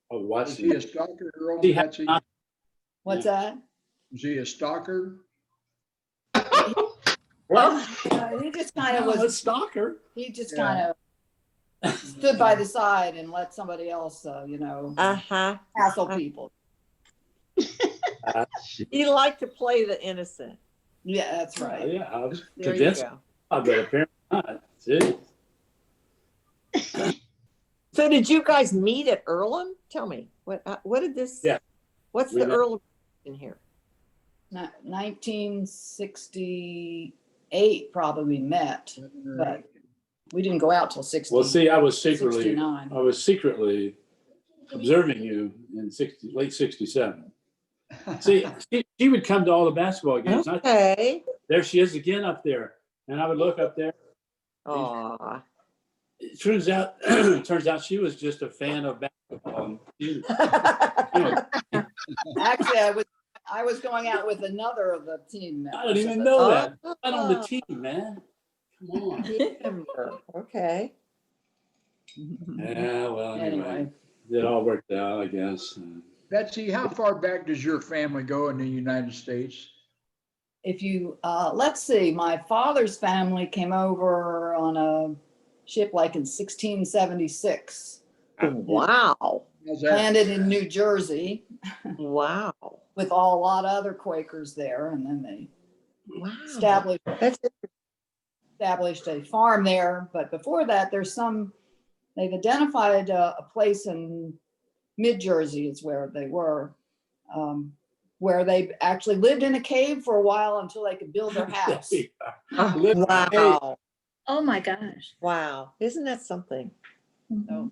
I would watch Was he them. a stalker, Earl, See how- Betsy? What's that? Was he a stalker? What? He just kind of I was a was. stalker. He just Yeah. kind of stood by the side and let somebody else, Uh-huh. hassle people. He liked to play the innocent. Yeah, that's right. Yeah, I was There you convinced. go. But apparently not. See? So did you guys meet at Earlham? Tell me, what did this? Yeah. What's We the met. Earlham in here? 1968 probably we met, but we didn't go out till 60. Well, see, I was secretly 69. observing you in late '67. See, she would come to all the basketball games. Okay. There she is again up there, and I would look up there. Aw. It turns out she was just a fan of basketball. She- Actually, I was going out with another of the team members. I don't even know that. Not on the team, man. Come on. Okay. Yeah, well, anyway, it all worked out, I guess. Betsy, how far back does your family go in the United States? If you, let's see, my father's family came over on a ship like in 1676. Wow. How's that? Landed in New Jersey Wow. with a lot of other Quakers there, and then they Wow. established That's a farm there. But before that, they've identified a place in mid-Jersey is where they were, where they actually lived in a cave for a while until they could build their house. wow. Oh, my gosh. Wow. Isn't that something? So,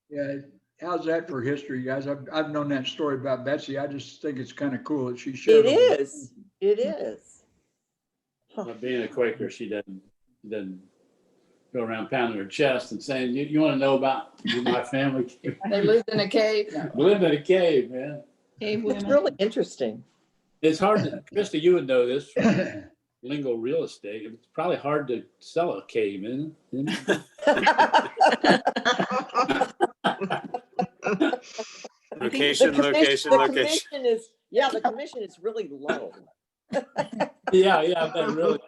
Yeah, how's that for history, guys? I've known that story about Betsy. I just think it's kind of cool that she shared. It is. It is. But being a Quaker, she doesn't go around pounding her chest and saying, "You want to know about my family?" they lived in a cave. We lived in a cave, man. Cave It's women. really interesting. It's hard to, Krista, you would know this from lingo real estate. It's probably hard to sell a cave, isn't it? Location, The location, the location. commission is, the commission is really low. Yeah, but really.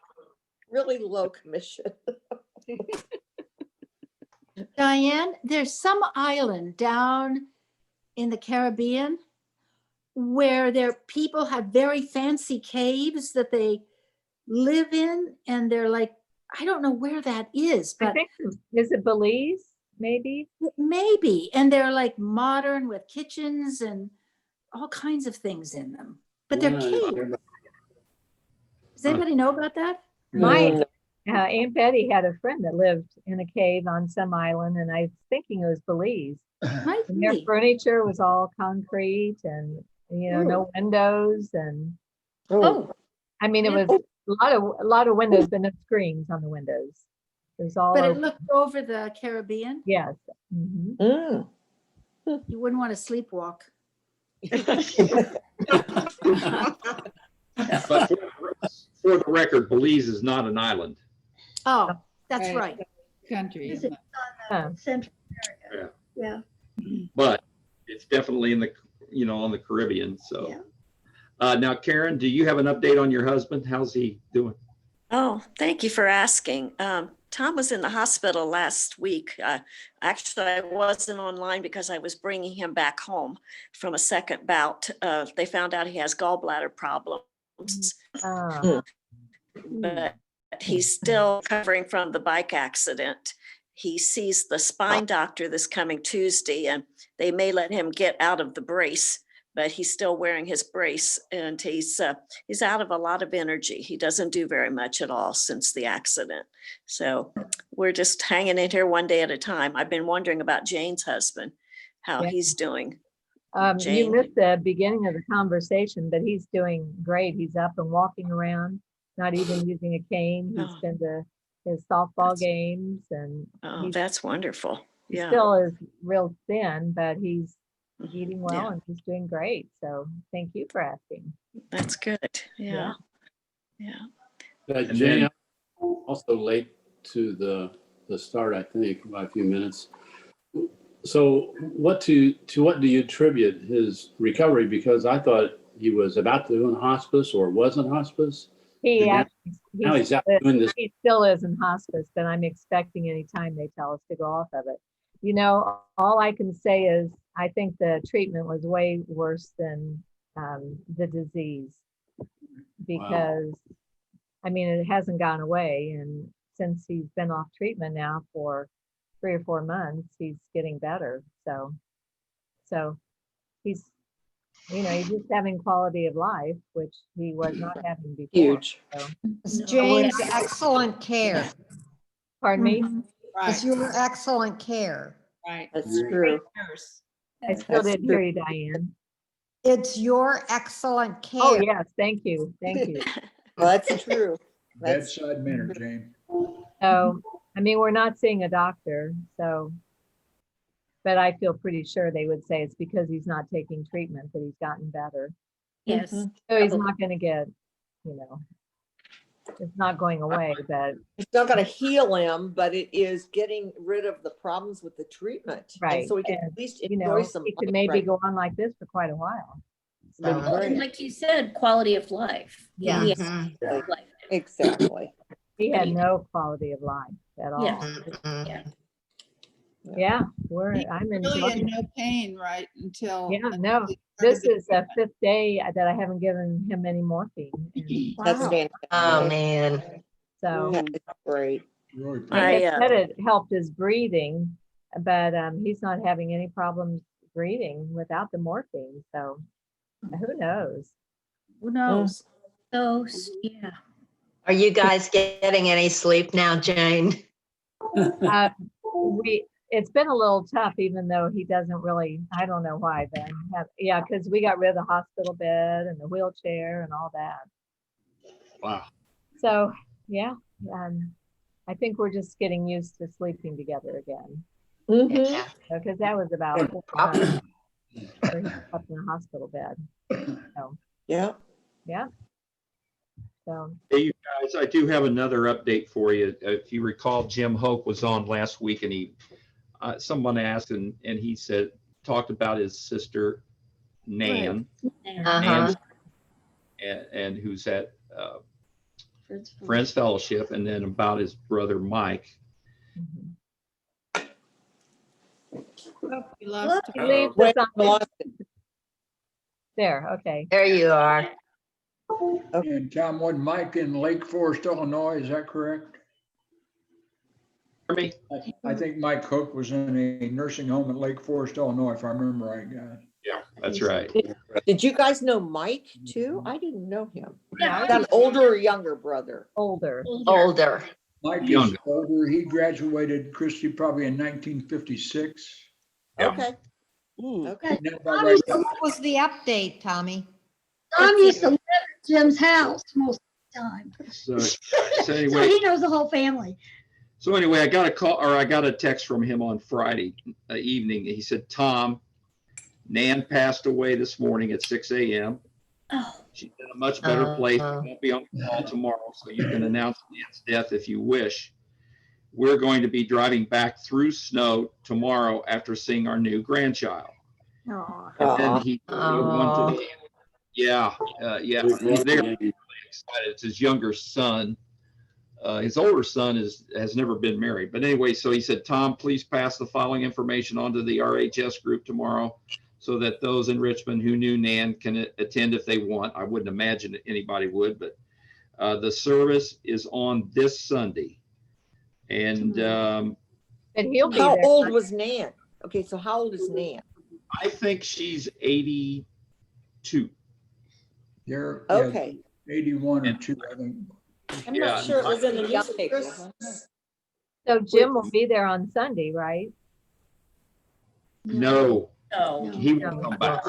Really low commission. Diane, there's some island down in the Caribbean where their people have very fancy caves that they live in, and they're like, I don't know where that is, I but think, is it Belize, maybe? maybe. And they're like modern with kitchens and all kinds of things in them. But they're caves. Does anybody know about that? My Aunt Betty had a friend that lived in a cave on some island, and I was thinking it was Belize. Might And their be. furniture was all concrete and, no windows, and Oh, I mean, it was a lot of windows, but no screens on the windows. It was all but it open. looked over the Caribbean. Yes. Mhm. Mm. You wouldn't want to sleepwalk. But for the record, Belize is not an island. Oh, that's Right. right. Country. Is isn't it it? Huh. Central Yeah. America? Yeah. But it's definitely in the, on the Caribbean. So Yeah. now, Karen, do you have an update on your husband? How's he doing? Oh, thank you for asking. Tom was in the hospital last week. Actually, I wasn't online because I was bringing him back home from a second bout. They found out he has gallbladder problems, Ah. but he's still recovering from the bike accident. He sees the spine doctor this coming Tuesday, and they may let him get out of the brace but he's still wearing his brace, and he's out of a lot of energy. He doesn't do very much at all since the accident. So we're just hanging in here one day at a time. I've been wondering about Jane's husband, how Yeah. he's doing. You Jane. missed the beginning of the conversation, but he's doing great. He's up and walking around, not even using a cane. He's Oh. been to his softball games, and Oh, he's that's wonderful. he Yeah. still is real thin, but he's Mhm. eating well Yeah. and he's doing great. So thank you for asking. That's good. Yeah. Yeah. And Jane, then- also late to the start, I think, by a few minutes. So what to what do you attribute his recovery? Because I thought he was about to go in hospice or was in hospice. He And now- actually, now he's out doing this. he still is in hospice, but I'm expecting any time they tell us to go off of it. You know, all I can say is I think the treatment was way worse than the disease, because I mean, it hasn't gone away. And since he's been off treatment now for 3 or 4 months, he's getting better. So he's, you know, he's just having quality of life, which he was not having before. Huge. So, It's Jane's excellent care. pardon me? It's your excellent care. Right. That's true. I still That's didn't hear you, Diane. It's your excellent care. Oh, yes, thank you, thank you. Well, that's true. That's Bedside manner, Jane. So, I mean, we're not seeing a doctor, so, but I feel pretty sure they would say it's because he's not taking treatment that he's gotten better. Yes. So he's not gonna get, you know, it's not going away, but, it's not going to heal him, but it is getting rid of the problems with the treatment. And right. so he can and, at least you enjoy know, some. he could life maybe right go on like this for quite a while. now. So, Right. And like you said, quality of life. Yeah. He has Mhm. quality of life. Exactly. he had no quality of life at all. Yeah. Yeah, I'm Really in enjoying. no pain, right, until. Yeah, until no, he this started is the 5th day that I haven't given him any morphine. And That's Wow. fantastic. Oh, man. so That is great. Really they pretty. had said it helped his breathing, but he's not having any problems breathing without the morphine. So who knows? Who knows? So, yeah. Are you guys getting any sleep now, Jane? It's been a little tough, even though he doesn't really, I don't know why, but yeah, because we got rid of the hospital bed and the wheelchair and all that. Wow. So, yeah, I think we're just getting used to sleeping together again, Mhm. Yeah. because that was about 4 months where he slept in the hospital bed. So, Yeah. yeah. So, Hey, you guys, I do have another update for you. If you recall, Jim Hoke was on last week, and someone asked, and he talked about his sister, Nan, Uh-huh. and who's at Friends Fellowship, and then about his brother, Mike. mhm. We lost He him. leaves Wait, us I on lost it. there, okay. There you are. And Tom, wasn't Mike in Lake Forest, Illinois? Is that correct? For me, I think Mike Cook was in a nursing home in Lake Forest, Illinois, if I remember right, guys. yeah, that's right. Did you guys know Mike too? I didn't know him. Yeah, Is that an older or younger brother? older. Older. Mike is Younger. older. He graduated, Christie, probably in 1956. Yeah. Okay. Okay. Isn't that about right? What was the update, Tommy? Tom used to live at Jim's house most of the time. So So anyway, he knows the whole family. So anyway, I got a text from him on Friday evening. He said, Tom, Nan passed away this morning at 6 a.m. Oh, She's in a much better place. She won't be on the call tomorrow, so you can announce Nan's death if you wish. We're going to be driving back through snow tomorrow after seeing our new grandchild. aw. And then he wanted to, yeah. They're really excited. It's his younger son. His older son has never been married. But anyway, so he said, Tom, please pass the following information on to the RHS group tomorrow so that those in Richmond who knew Nan can attend if they want. I wouldn't imagine that anybody would, but the service is on this Sunday. And And he'll be How there. old was Nan? Okay, so how old is Nan? I think she's 80, 2. They're Okay. 81 or 2, I think. I'm Yeah, not sure it was in the Yeah. newspaper. So Jim will be there on Sunday, right? No, No. he won't come back.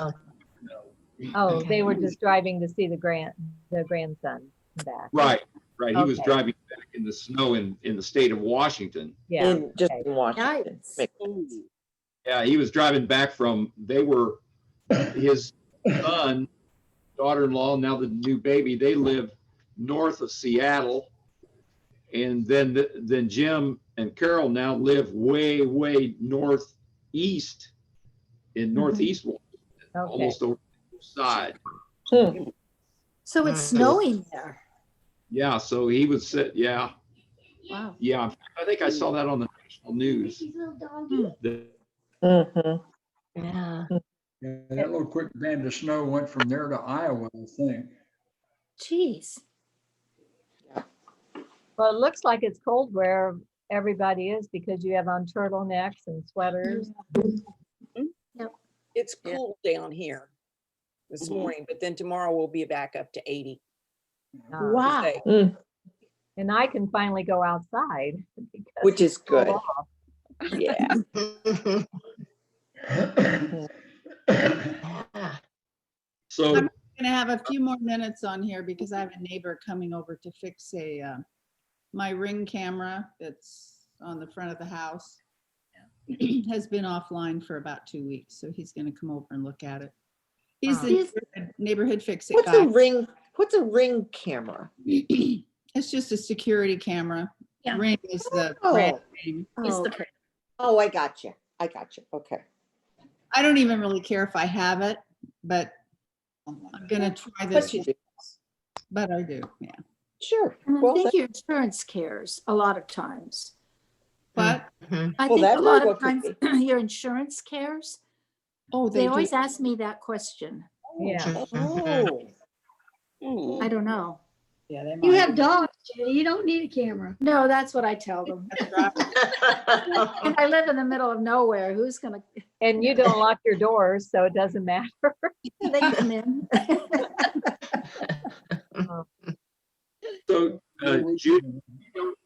Oh, they were just driving to see the grandson back. Right. He was Okay. driving back in the snow in the state of Washington. Yeah. Just okay. in Washington. Nice. Yeah, he was driving back his son, daughter-in-law, now the new baby, they live north of Seattle. And then Jim and Carol now live way northeast in northeast Washington, Okay. almost over the side. So it's snowing there. Yeah, so he would sit, yeah. Wow. Yeah, I think I saw that on the national news. The- Yeah. Yeah, that little quick band of snow went from there to Iowa, I think. Jeez. Well, it looks like it's cold where everybody is because you have on turtlenecks and sweaters. It's cool down here this morning, but then tomorrow we'll be back up to 80. Wow. today. And I can finally go outside. because Which is it's cooled good. off. Yeah. So, I'm gonna have a few more minutes on here because I have a neighbor coming over to fix my Ring camera that's on the front of the house. Has been offline for about 2 weeks, so he's gonna come over and look at it. He's the neighborhood fix-it What's guy. a ring camera? It's just a security camera. Yeah. Ring is the Oh. brand name. Oh, I got you. Okay. I don't even really care if I have it, but I'm gonna try this. But you do. But I do, yeah. Sure. And I Well, think your insurance cares a lot of times. But, I Well, think that a lot very of well could times your insurance cares. oh, They they always do. ask me that question. Yeah. Oh. I don't know. Yeah, they You might. have dogs, Judy. You don't need a camera. No, that's what I tell them. And I live in the middle of nowhere. Who's gonna, And you don't lock your doors, so it doesn't matter. they come in. so Judy,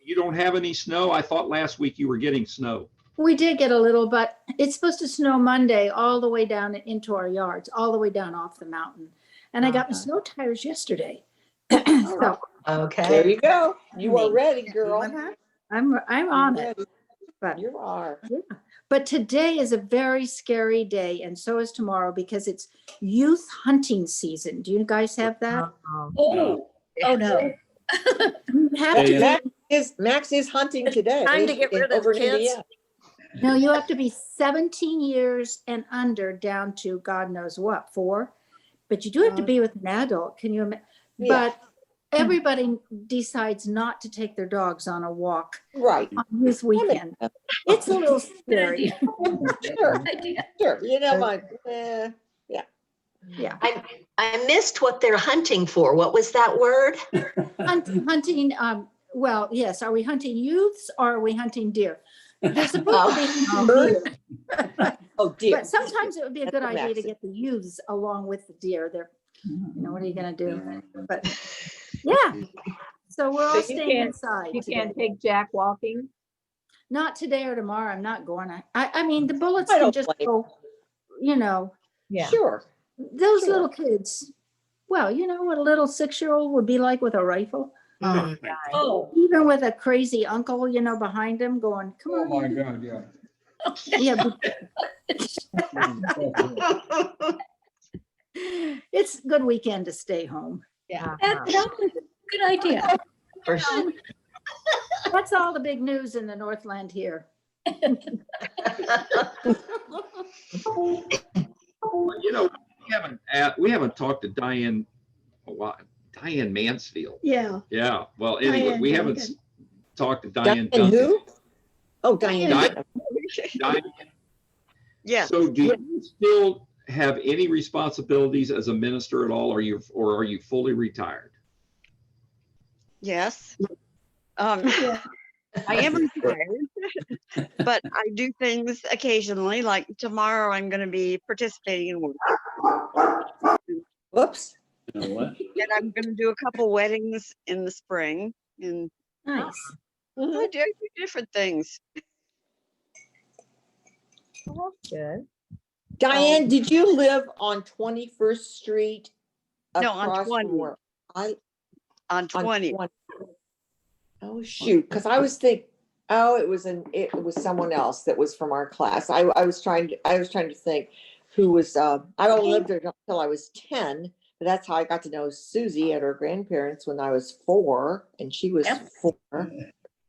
you don't have any snow? I thought last week you were getting snow. We did get a little, but it's supposed to snow Monday all the way down into our yards, all the way down off the mountain. And I got my snow tires yesterday. So There you go. You are ready, girl. I'm on it. But You are. But today is a very scary day, and so is tomorrow because it's youth hunting season. Do you guys have that? Oh, no. You have to be, Max is hunting today. Time to get rid of over the in kids. Indiana. no, you have to be 17 years and under down to God knows what, 4. But you do have to be with an adult. Can you imagine? Yeah. But everybody decides not to take their dogs on a walk Right. on youth weekend. It's a little scary. Sure. Sure. You know, like, Yeah. I missed what they're hunting for. What was that word? Hunting, well, yes, are we hunting youths or are we hunting deer? They're supposed to be hunting deer. oh dear. But sometimes it would be a good That's idea to Maxie. get the youths along with the deer. They're, you know, what are you gonna do? But, yeah. So we're all So you staying can't- inside You today. can't take Jack walking. Not today or tomorrow. I'm not going. I mean, the bullets I can don't just blame go, you know, Yeah. Sure. those Sure. little kids. Well, you know what a little 6-year-old would be like with a rifle? Oh, Even with a crazy uncle, you know, behind him going, come Oh, on. my God, yeah. Yeah, but it's a good weekend to stay home. Yeah. That sounds like a good idea. For sure. That's all the big news in the Northland here. Well, you know, we haven't talked to Diane a while. Diane Mansfield. Yeah. Yeah. Well, anyway, Diane we haven't Duncan. talked to Diane. Diane Duncan. who? Oh, Diane. Diane. Diane. Yeah. So do you still have any responsibilities as a minister at all? Or are you fully retired? Yes. I am retired, but I do things occasionally. Like tomorrow, I'm going to be participating in work. Whoops. You know what? And I'm gonna do a couple weddings in the spring and Nice. I do different things. Well, that's good. Diane, did you live on 21st Street? No, on across from 20. where I On 20. Oh, shoot, because I was thinking, oh, it was someone else that was from our class. I was trying to think who was, I only lived there until I was 10, but that's how I got to know Susie at her grandparents when I was 4, and she was 4,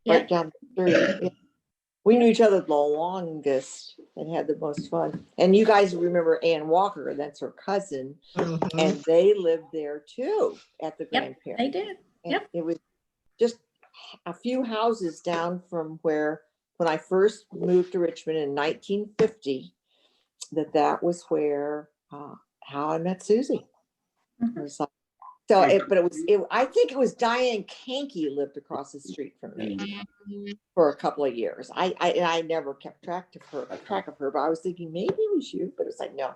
right down the street. Yeah. We knew each other the longest and had the most fun. And you guys remember Ann Walker, that's her cousin, and they lived there too at the grandparents. They did. And it was just a few houses down from when I first moved to Richmond in 1950, that was where how I met Susie. It was like, I think it was Diane Kanke lived across the street from me for a couple of years. I never kept track of her, but I was thinking maybe it was you, but it's like, no,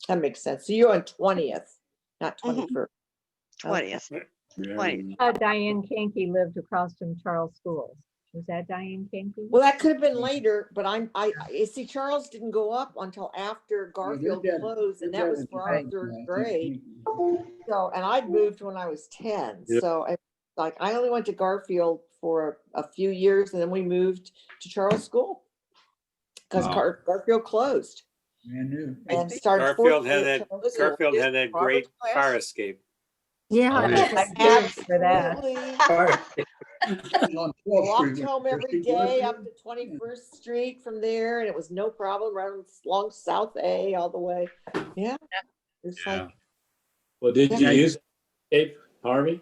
that makes sense. So you're on 20th, not 21st. 20th. Okay. Diane Kanke lived across from Charles Schools. Was that Diane Kanke? Well, that could have been later, but you see, Charles didn't go up until after Garfield closed, and that was for our 3rd grade. So, and I'd moved when I was 10. Yep. So I only went to Garfield for a few years, and then we moved to Charles School because Garfield closed. And started Garfield had that great fire escape. Yeah. Absolutely. Walked home every day up to 21st Street from there, and it was no problem around along South A all the way. Yeah. It's like, Well, did you use it, Harvey?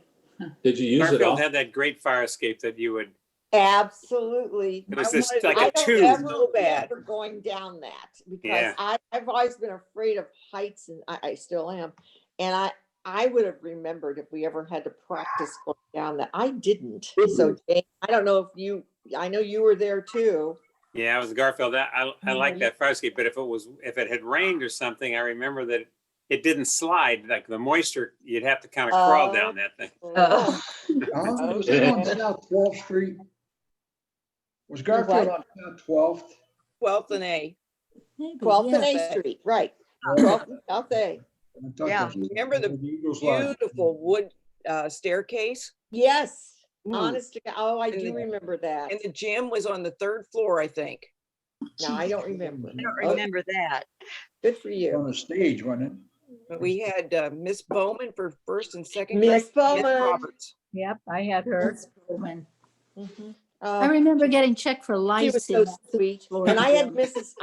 Did you use it all? Garfield had that great fire escape that you would. absolutely. It was just like I a don't tube. ever remember going down that because I've always been afraid of heights, and I still am. And I would have remembered if we ever had to practice going down that. I didn't. So Jane, I don't know if I know you were there too. Yeah, it was Garfield. I like that fire escape, but if it had rained or something, I remember that it didn't slide. Like the moisture, you'd have to kind of crawl down that thing. Was it on South 12th Street? Was Garfield on South 12th? 12th and A. 12th and A Street, right. 12th and South A. Yeah. Remember the beautiful wood staircase? Yes. Honest to God. Oh, I do remember that. And the gym was on the 3rd floor, I think. No, I don't remember. I don't remember that. Good for you. On the stage, wasn't it? We had Miss Bowman for 1st and 2nd grade. Miss Bowman. Miss Roberts. Yep, I had her. I remember getting checked for lice. She was so sweet. And I had Mrs.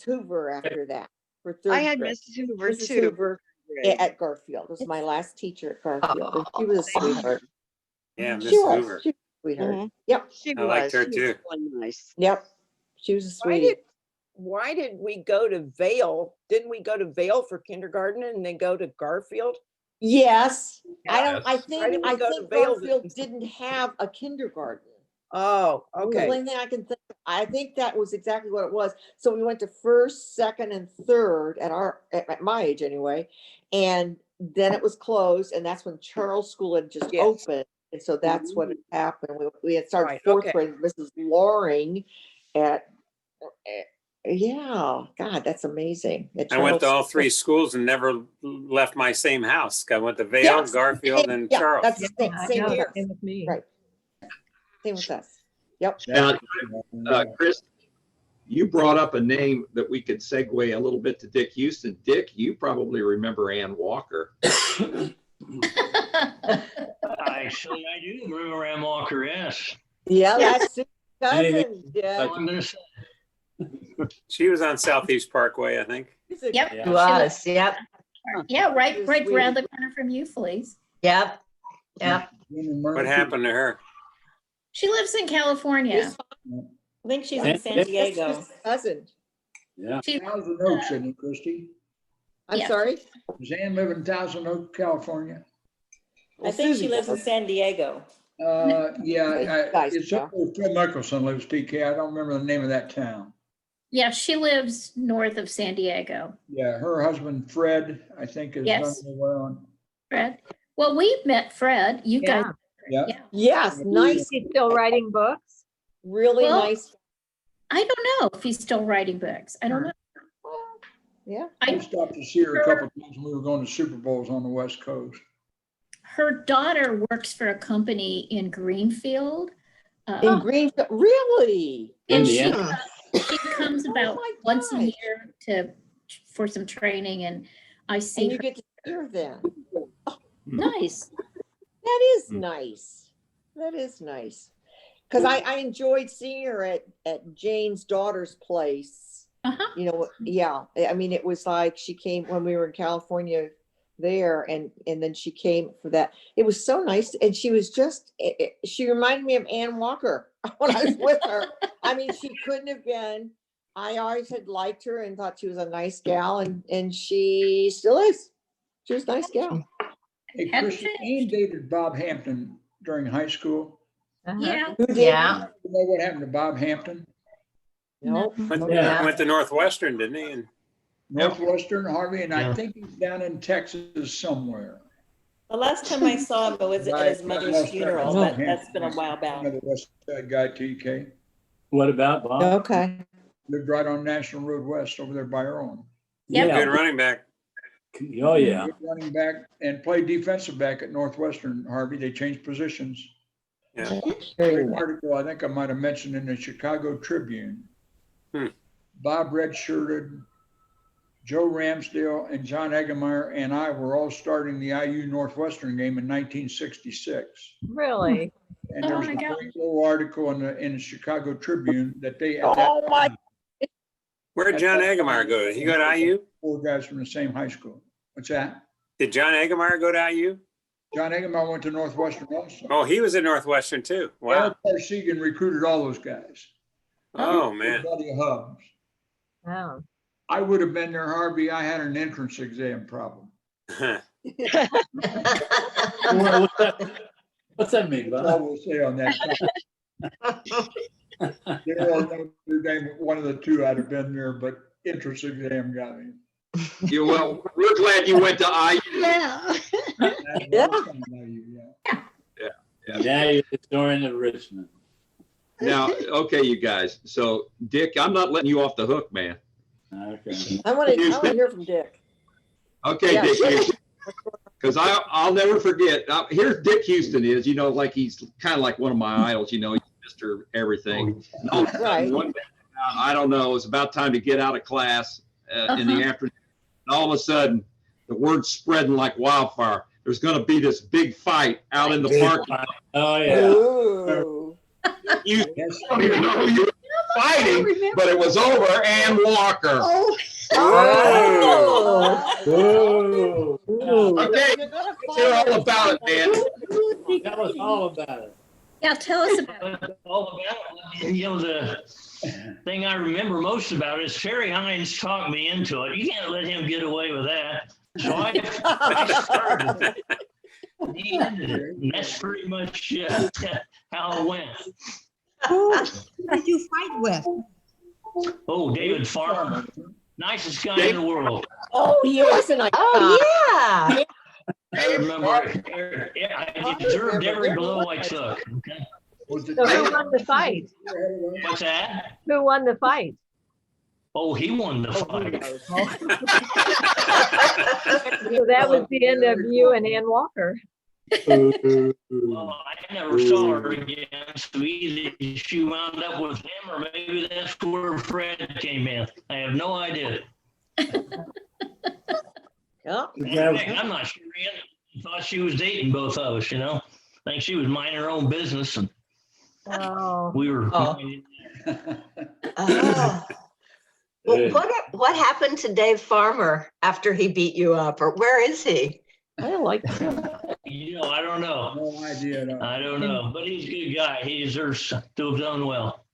Hoover after that for 3rd I had grade. Mrs. Hoover Mrs. too. Hoover at Garfield. It was my last teacher at Garfield. And she was a sweetheart. Yeah, Miss She was. Hoover. She was a sweetheart. Yep. She I liked her She too. was really nice. Yep. She was a sweetie. Why did we go to Vale? Didn't we go to Vale for kindergarten and then go to Garfield? Yes. I Why think didn't we go to Vale? Garfield didn't have a kindergarten. Oh, The okay. only thing I can think, I think that was exactly what it was. So we went to 1st, 2nd, and 3rd at my age anyway. And then it was closed, and that's when Charles School had just opened. And so that's what had happened. We had started 4th grade, Mrs. Loring yeah, God, that's amazing. I went to all 3 schools and never left my same house. I went to Vale, Garfield, and Charles. That's the same here. Same with me. Right. Same with us. Yep. Now, Chris, you brought up a name that we could segue a little bit to Dick Houston. Dick, you probably remember Ann Walker. Actually, I do remember Ann Walker, yes. Yeah, that's Sue's Anything- cousin. Yeah. I'm gonna say, She was on Southeast Parkway, I think. Yep. She was, yep, Yeah, right She was around sweet. the corner from you, Felice. yep. What happened to her? She lives in California. I think she's in San Diego. Sue's cousin. Yeah. Thousand Oaks, isn't it, Christie? I'm Yeah. sorry. Does Ann live in Thousand Oaks, California? I think she lives in San Diego. Yeah, Guys, it's up where Phil Mickelson lives, PK. I don't remember the name of that town. Yeah, she lives north of San Diego. Yeah, her husband Fred, I think, is Yes. done well. Fred. Well, we've met Fred. You guys. Yeah. Yeah. Yes, nice, He's still writing books. really Well, nice. I don't know if he's still writing books. I don't know. Yeah. I stopped to see her a couple of times when we were going to Super Bowls on the West Coast. Her daughter works for a company in Greenfield. In Greenfield, really? And she Indiana. comes about my once a gosh. year for some training, and I see And you her. get to hear them. Nice. That is nice. That is nice. Because I enjoyed seeing her at Jane's daughter's place. Uh-huh. You know, yeah. I mean, it was like she came when we were in California there, and then she came for that. It was so nice. And she was just, she reminded me of Ann Walker when I was with her. I mean, she couldn't have been. I always had liked her and thought she was a nice gal, and she still is. She was a nice gal. Hey, Chris, Ann dated Bob Hampton during high school. Yeah. Who did? Yeah. You know what happened to Bob Hampton? No. Went to Northwestern, didn't he? And Northwestern, Harvey, and I Yeah. think he's down in Texas somewhere. The last time I saw him was at his mother's funeral, but that's been a while back. Another West Side guy, TK. What about Bob? Okay. Lived right on National Road West over there by Irwin. Yeah. good running back. Oh, yeah. Good running back and played defensive back at Northwestern, Harvey. They changed positions. Yeah. Very An nice. article I think I might have mentioned in the Chicago Tribune. Bob redshirted, Joe Ramsdale and John Eggemeyer and I were all starting the IU Northwestern game in 1966. Really? And Oh there's my a God. great little article in the Chicago Tribune that they, at that Oh my, time, Where did John Eggemeyer go? Did he go to IU? 4 guys from the same high school. What's that? Did John Eggemeyer go to IU? John Eggemeyer went to Northwestern also. Oh, he was at Northwestern too. Wow. Al Parsegan recruited all those guys. Oh, man. Buddy Hubbs. Oh. I would have been there, Harvey. I had an entrance exam problem. What's that mean, That's all Bob? we'll say on that. There or Notre Dame, one of the two I'd have been there, but entrance exam got me. Well, we're glad you went to IU. Yeah. Yeah. Yeah, you're the historian of Richmond. Now, okay, you guys. So, Dick, I'm not letting you off the hook, man. Okay. I want to hear from Dick. Okay, Yeah. Dick, because I'll never forget. Here's Dick Houston is, you know, like he's kind of like one of my idols, you know, he's Mr. Everything. And all of a sudden, Right. one day, I don't know, it's about time to get out of class in the afternoon. And all of a sudden, the word's spreading like wildfire. There's going to be this big fight out in the parking lot. Oh, yeah. Ooh. You don't even know who you were fighting, but it was over Ann Walker. Oh, Oh. Whoa. Okay, You're gonna let's hear all about it, man. Tell us all about it. Yeah, tell us about it. All about it. You know, the thing I remember most about it is Ferry Hines talked me into it. You can't let him get away with that. So I started. He ended it. And that's pretty much how it went. Who did you fight with? Oh, David Farmer, nicest guy in the world. Oh, he was a nice guy. Oh, I remember, I deserved every blow I took. Okay. Was it So who won the fight? What's that? Who won the fight? Oh, he won the fight. So that was the end of you and Ann Walker. Well, I never saw her again, so either she wound up with him or maybe that's where Fred came in. I have no idea. Yeah. I'm not sure Ann thought she was dating both of us, you know? I think she was minding her own business and Oh. we were. Oh. Well, what happened to Dave Farmer after he beat you up, or where is he? I like him. You know, I don't know. No idea. No. I don't know, but he's a good guy. He deserves to have done well.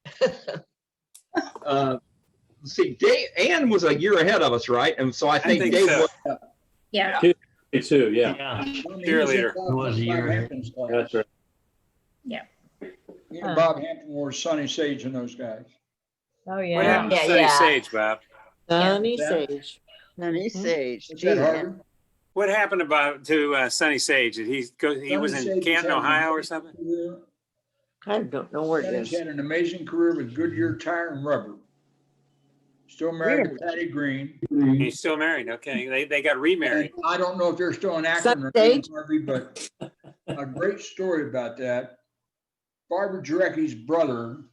See, Ann was a year ahead of us, right? And so I think, think Dave so. was, Yeah. Me too, yeah. Yeah. Cheerleader. Was a year. That's right. Me and Bob Hampton were Sonny Sage and those guys. Oh, What yeah. happened to Yeah, Sunny yeah. Sage, Bob? Sunny Yeah. Sage. Sunny Sage. What's that, Gee, Harvey? What happened to Sunny Sage? Did he go? He was Sunny in Sage has Canton, had an Ohio, or amazing something. career. I don't know where it Sonny's is. had an amazing career with Goodyear Tire and Rubber. Still married to Patty Green. He's still married. Okay, they got remarried. And I don't know if they're still in Akron or Sunny not, Harvey, but a great story about that. Barbara Jarecki's brother,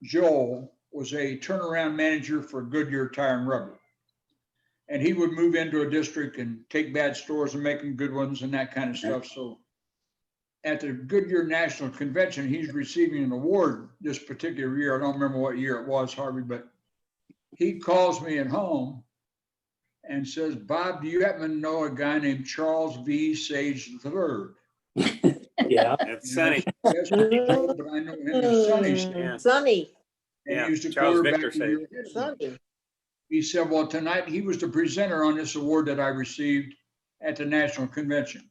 Joel, was a turnaround manager for Goodyear Tire and Rubber. And he would move into a district and take bad stores and make them good ones and that kind of stuff. So at the Goodyear National Convention, he's receiving an award this particular year. I don't remember what year it was, Harvey, but he calls me at home and says, Bob, do you happen to know a guy named Charles V. Sage III? Yeah. That's Sunny. Yes, but I know him as Sonny Sage. Yeah. Sunny. And Yeah, he used to Charles quarterback Victor the year Sage. ahead of me. Sunny. He said, well, tonight he was the presenter on this award that I received at the national convention.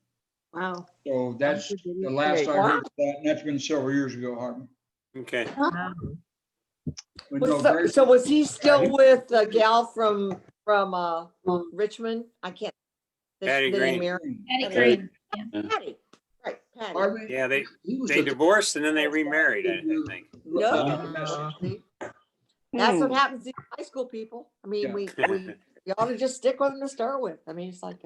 Wow. So that's the last I heard of that, and that's been several years ago, Harvey. Okay. But no, So, very- so was he still with the gal from Richmond? I can't. Patty the name Green. Mary- Patty Green. Patty. Right, Patty. Harvey, Yeah, they he was they the- divorced and then they remarried. I think. No. That's what happens to high school people. I mean, Yeah. we you ought to just stick with them to start with. I mean, it's like.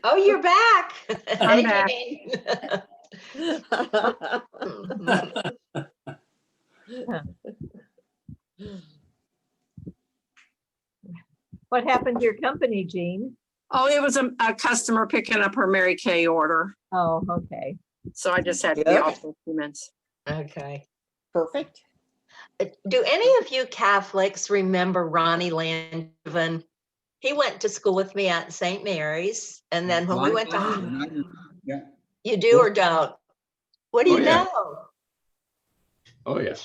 Oh, you're back. I'm Hey, back. Jane. What happened to your company, Jean? Oh, it was a customer picking up her Mary Kay order. Oh, okay. So I just had to be Good. off for a few minutes. Okay. Perfect. Do any of you Catholics remember Ronnie Landvin? He went to school with me at St. Mary's, and then when we went to, Yeah. you do or don't? What do you Oh, yeah. know? Oh, yeah.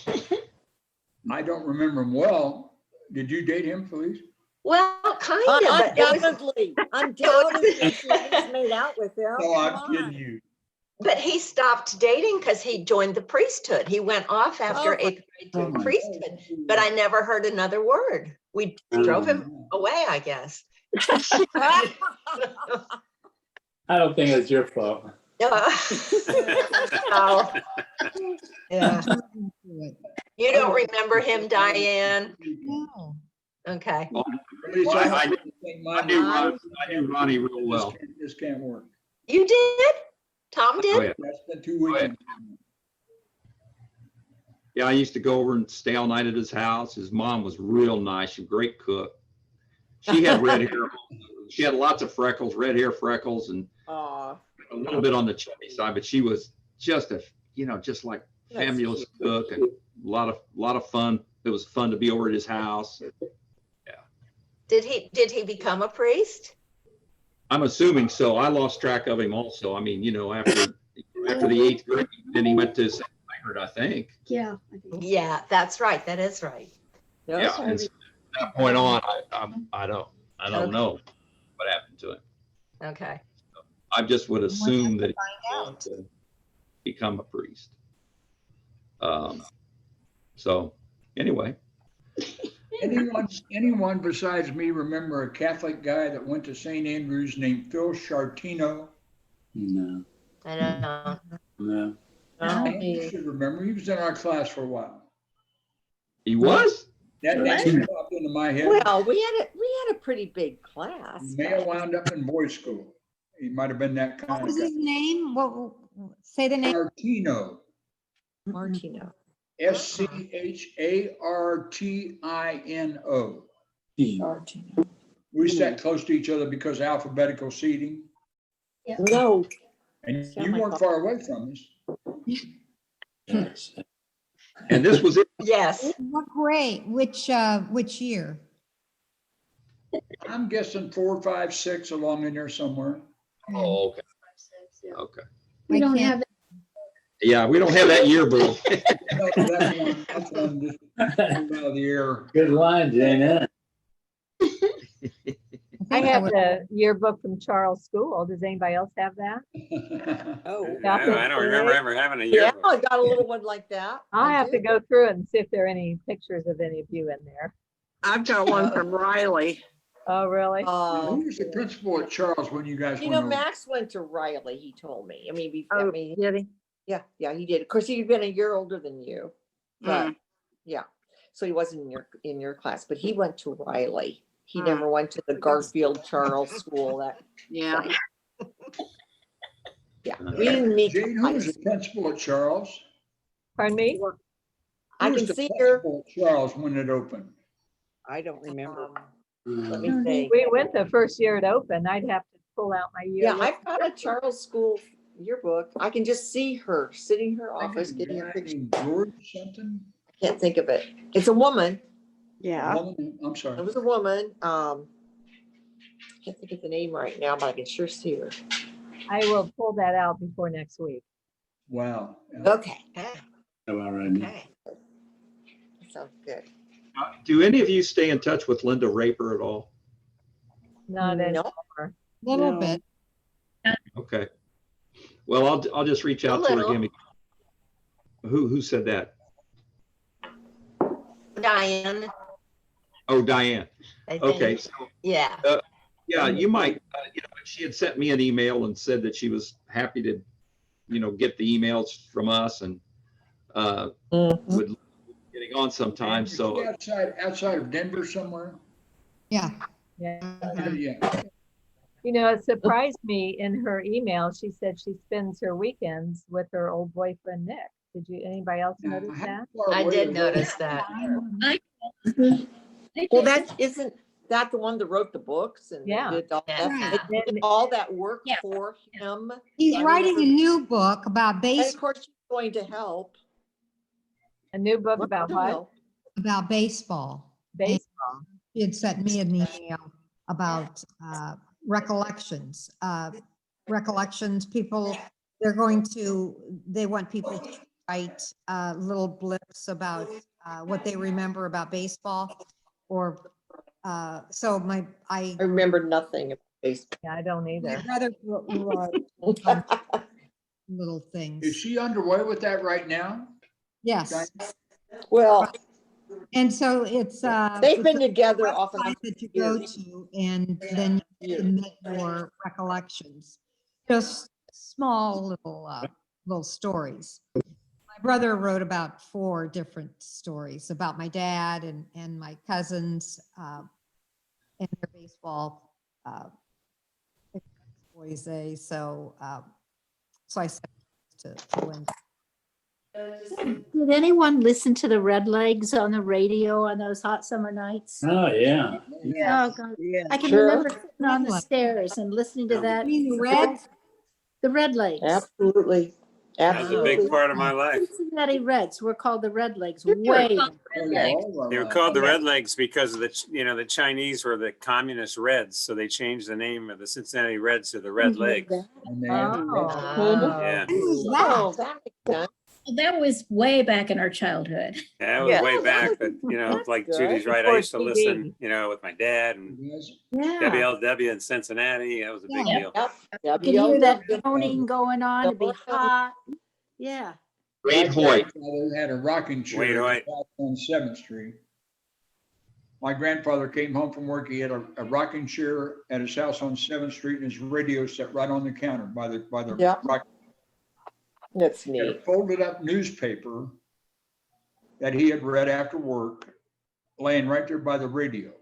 I don't remember him well. Did you date him, Felice? Well, kind of. But it was, Undoubtedly, undoubtedly, she just made out with him. No, I'm Come on. kidding you. but he stopped dating because he joined the priesthood. He went off after Oh, 8th grade to the priesthood, but I never heard another word. We drove him away, I guess. I don't think it's your fault. Oh. Yeah. You don't remember him, Diane? No. Okay. Felice, Well, I I don't think my I knew Ronnie real well. This can't work. You did? Tom Oh, did? yeah. That's been 2 weeks. Yeah, I used to go over and stay all night at his house. His mom was real nice. She's a great cook. She had red hair. She had lots of freckles, red hair freckles, and Aw, a little bit on the chubby side, but she was just just like That's fabulous cute. cook and a lot of fun. It was fun to be over at his house. Did he become a priest? I'm assuming so. I lost track of him also. I mean, after the 8th grade, then he went to St. Leonard, I think. Yeah. Yeah, that's right. That is right. Yeah. And so from that point on, I don't Okay. know what happened to him. Okay. I just would assume that he find wanted to become a priest. So anyway, Anyone besides me remember a Catholic guy that went to St. Andrews named Phil Chartino? No, I don't know. no. You should remember, he was in our class for a while. he was. That name popped into my head. well, we had a pretty big class. Male wound up in boys' school. He might have been that What kind was of his guy. name? What, say the name. Chartino, Martino. Schartino. We sat close to each other because of alphabetical seating, No. and Sound you like weren't far away from us. Yes. And this was it. Yes. What grade? Which year? I'm guessing 4, 5, 6 along in there somewhere. Oh, okay. Okay. We I don't can't- have, Yeah, we don't have that yearbook. No, that's one just out of the air. Good line, Jane. I think have would- the yearbook from Charles School. Does anybody else have that? Oh, I don't remember ever having a Yeah, yearbook. I got a little one like that. I'll I have to do. go through it and see if there are any pictures of any of you in there. I've got one from Riley. Oh, really? Who was the principal at Charles when you guys You went know, over? Max went to Riley, he told me. I mean, Oh, I mean, did he? yeah, he did. Of course, he'd been a year older than you, but yeah. So he wasn't in your class, but he went to Riley. He never went to the Garfield Charles School. That Yeah. yeah, we didn't meet. Jane, who was the principal at Charles? Pardon me? I Who was can the see her. principal at Charles when it opened? I don't remember. Let me think. We went the first year it opened. I'd have to pull out my year. Yeah, I've got a Charles School yearbook. I can just see her sitting in her office getting a picture. George something? I can't think of it. It's a woman. Yeah. I'm sorry. It was a woman. Can't think of the name right now, but I can sure see her. I will pull that out before next week. Wow. Okay. All right. Okay. That sounds good. Do any of you stay in touch with Linda Raper at all? Not No. anymore. Little No. bit. Okay. Well, I'll just reach out to her little. again. Who said that? Diane, Oh, Diane. I think. Okay. So, Yeah. yeah, you might, she had sent me an email and said that she was happy to, get the emails from us and would love getting on sometime. Is she So outside of Denver somewhere? Yeah. Yeah. Yeah. It surprised me in her email. She said she spends her weekends with her old boyfriend, Nick. Anybody else notice that? I did notice that. Well, isn't that the one that wrote the books and Yeah. did all Yeah. that, did all that work for him? He's I writing a remember- new book about And of baseball. course, she's going to help. A new book about what? Help. About baseball. Baseball. He had sent me an email about recollections. Recollections, people, they want people to write little blips about what they remember about baseball. Or, I remember nothing about baseball. Yeah, I don't either. My brother wrote little things. Is she underway with that right now? Yes. Well, and so it's they've been it's a together off and on website that you go years. to, and then you submit your recollections. Just small little stories. My brother wrote about 4 different stories about my dad and my cousins and their baseball exploits. So I said to Linda. Did anyone listen to the Redlegs on the radio on those hot summer nights? Oh, yeah. Oh, God. Yeah. I can Sure. remember sitting on the Redlegs. stairs and listening to that. You mean the Reds? The Redlegs. Absolutely. That was a Absolutely. big part of my life. Cincinnati Reds were called the Redlegs way. They were called the Redlegs because of the Chinese were the communist Reds, so they changed the name of the Cincinnati Reds to the Red Legs. And they Oh. Yeah, Oh, that makes sense. That was way back in our childhood. that was way back, but like good. Judy's right. I Before used to listen, with my dad and Yeah. WLW in Cincinnati. That was a big Yeah. deal. Yep. You could hear that WLW. toning going on, it'd be hot. Yeah. Wade Hoyt. My grandfather had a rocking chair Wade Hoyt. on 7th Street. My grandfather came home from work. He had a rocking chair at his house on 7th Street, and his radio set right on the counter by the Yep. rock. That's He had a neat. folded up newspaper that he had read after work, laying right there by the radio.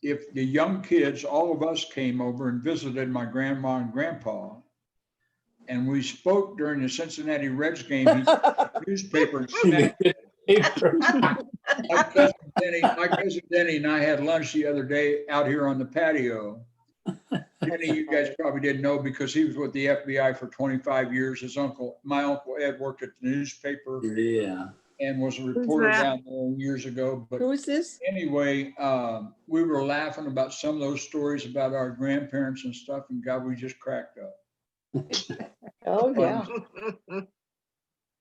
If the young kids, all of us came over and visited my grandma and grandpa, and we spoke during the Cincinnati Reds game, he took the newspaper and snapped it. My cousin Denny and I had lunch the other day out here on the patio. Denny, you guys probably didn't know because he was with the FBI for 25 years. My uncle Ed worked at the newspaper Yeah. and was a reporter that? down there years ago. But Who is this? anyway, we were laughing about some of those stories about our grandparents and stuff, and God, we just cracked up. Oh, yeah.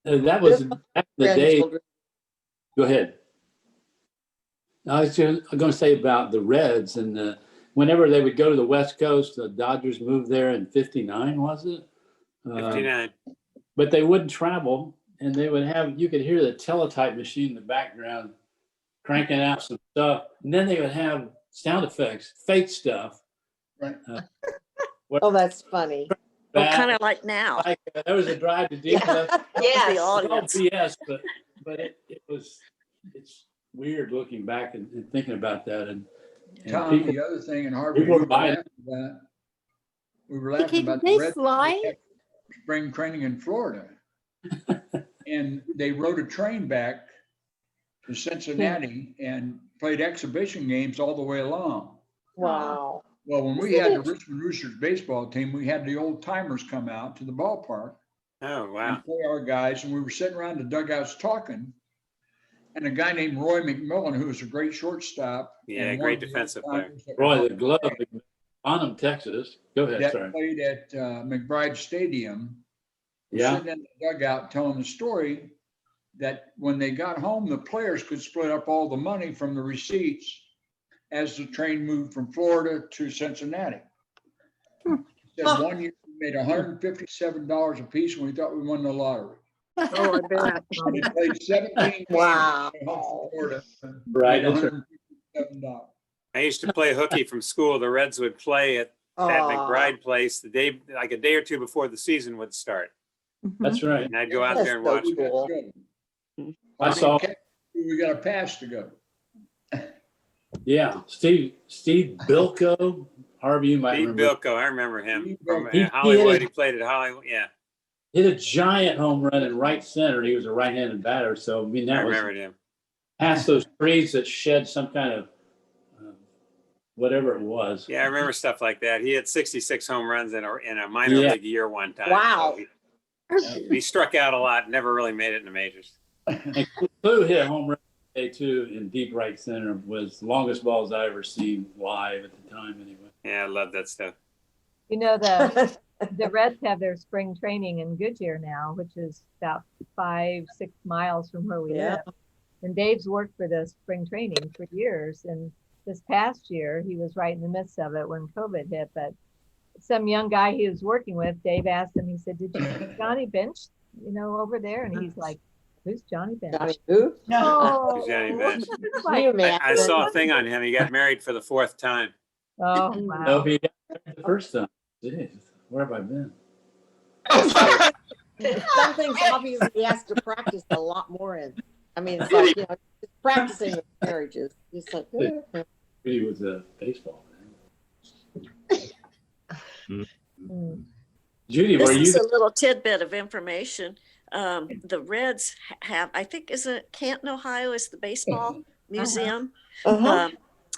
That was back in the day. Grandchildren. Go ahead. I was going to say about the Reds and whenever they would go to the West Coast, the Dodgers moved there in 59, was it? 59. But they wouldn't travel, and they would have, you could hear the teletype machine in the background cranking out some stuff. And then they would have sound effects, fake stuff. Right. Oh, that's funny. Well, kind of like now. There was a drive to deep left. Yes. It's all BS, but it's weird looking back and thinking about that. And Tom, people, the other thing in Harvard, people we were were buying laughing about, we were laughing about They the Reds fly? spring training in Florida. And they rode a train back to Cincinnati and played exhibition games all the way along. Wow. Well, when we had the Richmond Roosters baseball team, we had the old timers come out to the ballpark Oh, wow. and play our guys, and we were sitting around the dugouts talking. And a guy named Roy McMillan, who was a great shortstop. Yeah, and great one of the defensive old player. timers that Roy was the Glove, Bonham, Texas. Go ahead, that sorry. played at McBride Stadium. Was Yeah. sitting in the dugout telling the story that when they got home, the players could split up all the money from the receipts as the train moved from Florida to Cincinnati. He said one year we made $157 a piece when we thought we won the lottery. Oh, I bet. They played 17 Wow. games home from Florida. Right, Made that's right. $157. I used to play hooky from school. The Reds would play at McBride Place the day, like a day or two before the season would start. That's right. And I'd go out That's there and so watch. cool. I saw, We got a pass to go. yeah, Steve Bilko, Harvey, you might Steve remember. Bilko, I remember him from He Hollywood. did. He played at Hollywood. Yeah, Hit a giant home run in right center. He was a right-handed batter, so I mean I that was remembered him. past those trees that shed some kind of whatever it was. Yeah, I remember stuff like that. He had 66 home runs in a minor Yeah. league year one time. Wow. So he struck out a lot, never really made it in the majors. And Clue hit a home run today too in deep right center. Was the longest balls I ever seen live at the time. Anyway. Yeah, I love that stuff. You know, the Reds have their spring training in Goodyear now, which is about 5-6 miles from where we Yeah. live. And Dave's worked for the spring training for years. And this past year, he was right in the midst of it when COVID hit. But some young guy he was working with, Dave asked him, he said, "Did you see Johnny Bench, over there?" And he's like, "Who's Johnny Bench?" Johnny who? Oh, Johnny Bench. it's like, I saw a thing on him. He got married for the 4th time. oh, No, wow. he got married the first time. Jeez, where have I been? Some things obviously he has to practice a lot more in. I mean, it's like, just practicing with marriages. It's like, He was a baseball man. Judy, were This you? is a little tidbit of information. The Reds have, I think, is it Canton, Ohio, is the baseball museum.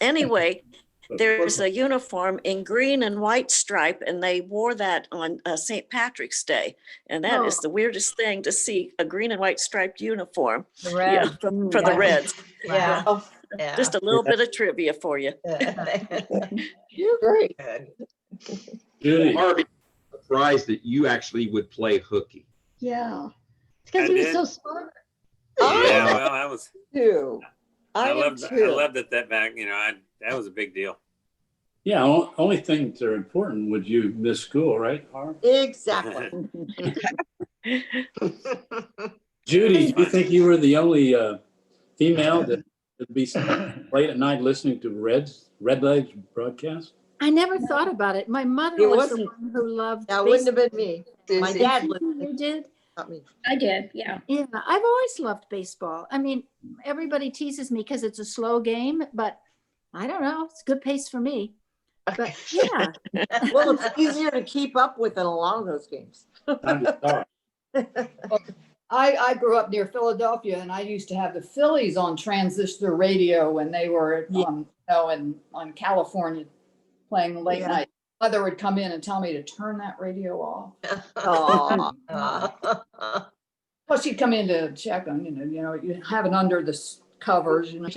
Anyway, there's a uniform in green and white stripe, and they wore that on St. Patrick's Day. And that is the weirdest thing to see, a green and white striped uniform. The Reds. For the Reds. Yeah. oh, Yeah. Just a little bit of trivia for you. you're great. Judy, Harvey, I'm surprised that you actually would play hooky. Yeah. It's because I he was did. so smart. Yeah, well, I was. Too. I am loved. I too. loved it that back. That was a big deal. yeah, only things that are important would you miss school, right, Harv? Exactly. Judy, do you think you were the only female that would be late at night listening to Redlegs broadcast? I never thought about it. My mother It was the wasn't- one who loved. That wouldn't have been me. My Susie. dad baseball. listened, You did? not me. I did, yeah. Yeah, I've always loved baseball. I mean, everybody teases me because it's a slow game, but I don't know. It's good pace for me. But yeah, Well, it's easier to keep up with than a lot of those games. I'm sorry. I grew up near Philadelphia, and I used to have the Phillies on transistor radio when they were on California playing late Yeah. night. Mother would come in and tell me to turn that radio off. Aw. Well, she'd come in to check on, you have it under the covers. it was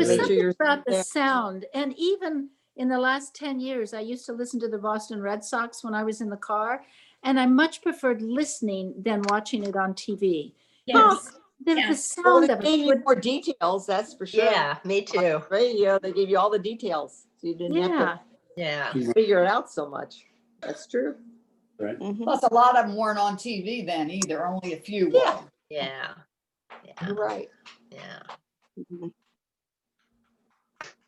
Make sure something you're about the there. sound. And even in the last 10 years, I used to listen to the Boston Red Sox when I was in the car, and I much preferred listening than watching it on TV. Yes. the Yeah. Well, sound they of gave it. you more details, that's for sure. Yeah, me too. Radio, they gave you all the details, so you didn't have Yeah, Yeah. to figure it out so much. That's true. Right. Plus, a lot of them weren't on TV then either, only a few were. Yeah, Yeah. you're right. Yeah. Mhm.